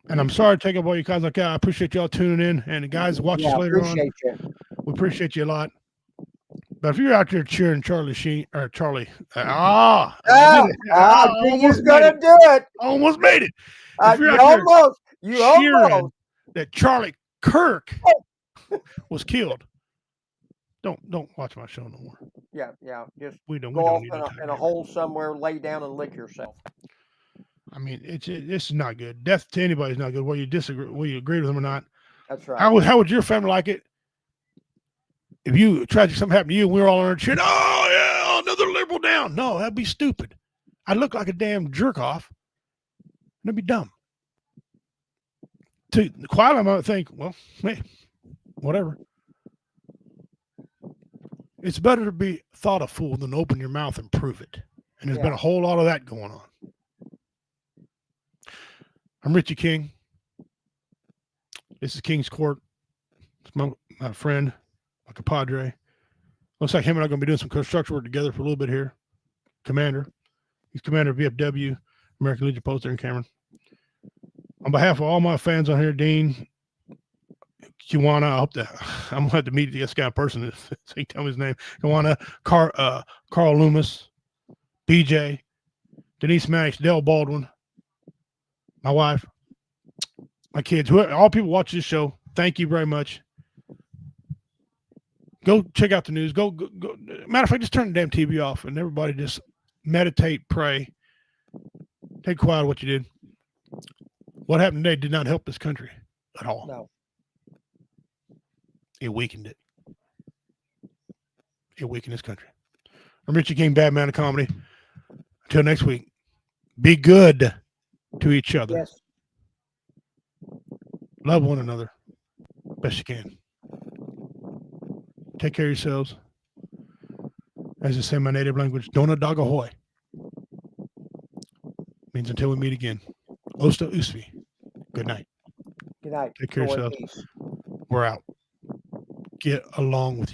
[SPEAKER 2] And I'm sorry to take up all you guys like that. I appreciate y'all tuning in. And the guys watch us later
[SPEAKER 3] appreciate
[SPEAKER 2] on.
[SPEAKER 3] you.
[SPEAKER 2] We appreciate you a lot. But if you're out there cheering Charlie Sheen or Charlie,
[SPEAKER 3] I think he's gonna do it.
[SPEAKER 2] Almost made it. If you're
[SPEAKER 3] You
[SPEAKER 2] out there
[SPEAKER 3] almost, you
[SPEAKER 2] cheering
[SPEAKER 3] almost.
[SPEAKER 2] that Charlie Kirk was killed, don't watch my show no more.
[SPEAKER 3] Yeah, just
[SPEAKER 2] We don't
[SPEAKER 3] go off
[SPEAKER 2] need
[SPEAKER 3] in a hole somewhere, lay down and lick yourself.
[SPEAKER 2] I mean, this is not good. Death to anybody is not good, whether you disagree, whether you agree with them or not.
[SPEAKER 3] That's right.
[SPEAKER 2] How would your family like it if you tragic something happened to you and we were all on cheering? Oh yeah, another liberal down. No, that'd be stupid. I'd look like a damn jerk off. That'd be dumb. To quietly, I might think, well, hey, whatever. It's better to be thought a fool than open your mouth and prove it. And there's been a whole lot of that going on. I'm Richie King. This is King's Court. It's my friend, my compadre. Looks like him and I are going to be doing some construction work together for a little bit here. Commander. He's commander of VFW, American Legion Post there in Cameron. On behalf of all my fans on here, Dean, Kiwana, I hope that I'm going to have to meet this guy in person so he can tell me his name. Kiwana, Carl Loomis, BJ, Denise Maddox, Dale Baldwin, my wife, my kids, all people watch this show. Thank you very much. Go check out the news. Go. Matter of fact, just turn the damn TV off and everybody just meditate, pray. Take quiet of what you did. What happened today did not help this country at all.
[SPEAKER 3] No.
[SPEAKER 2] It weakened it. It weakened this country. I'm Richie King, Bad Man of Comedy. Until next week, be good to each other.
[SPEAKER 3] Yes.
[SPEAKER 2] Love one another best you can. Take care of yourselves. As I say in my native language, Dona Dagahoy. Means until we meet again. Osta Usvi. Good night.
[SPEAKER 3] Good night.
[SPEAKER 2] Take care of
[SPEAKER 3] Go in
[SPEAKER 2] yourselves.
[SPEAKER 3] peace.
[SPEAKER 2] We're out. Get along with each other.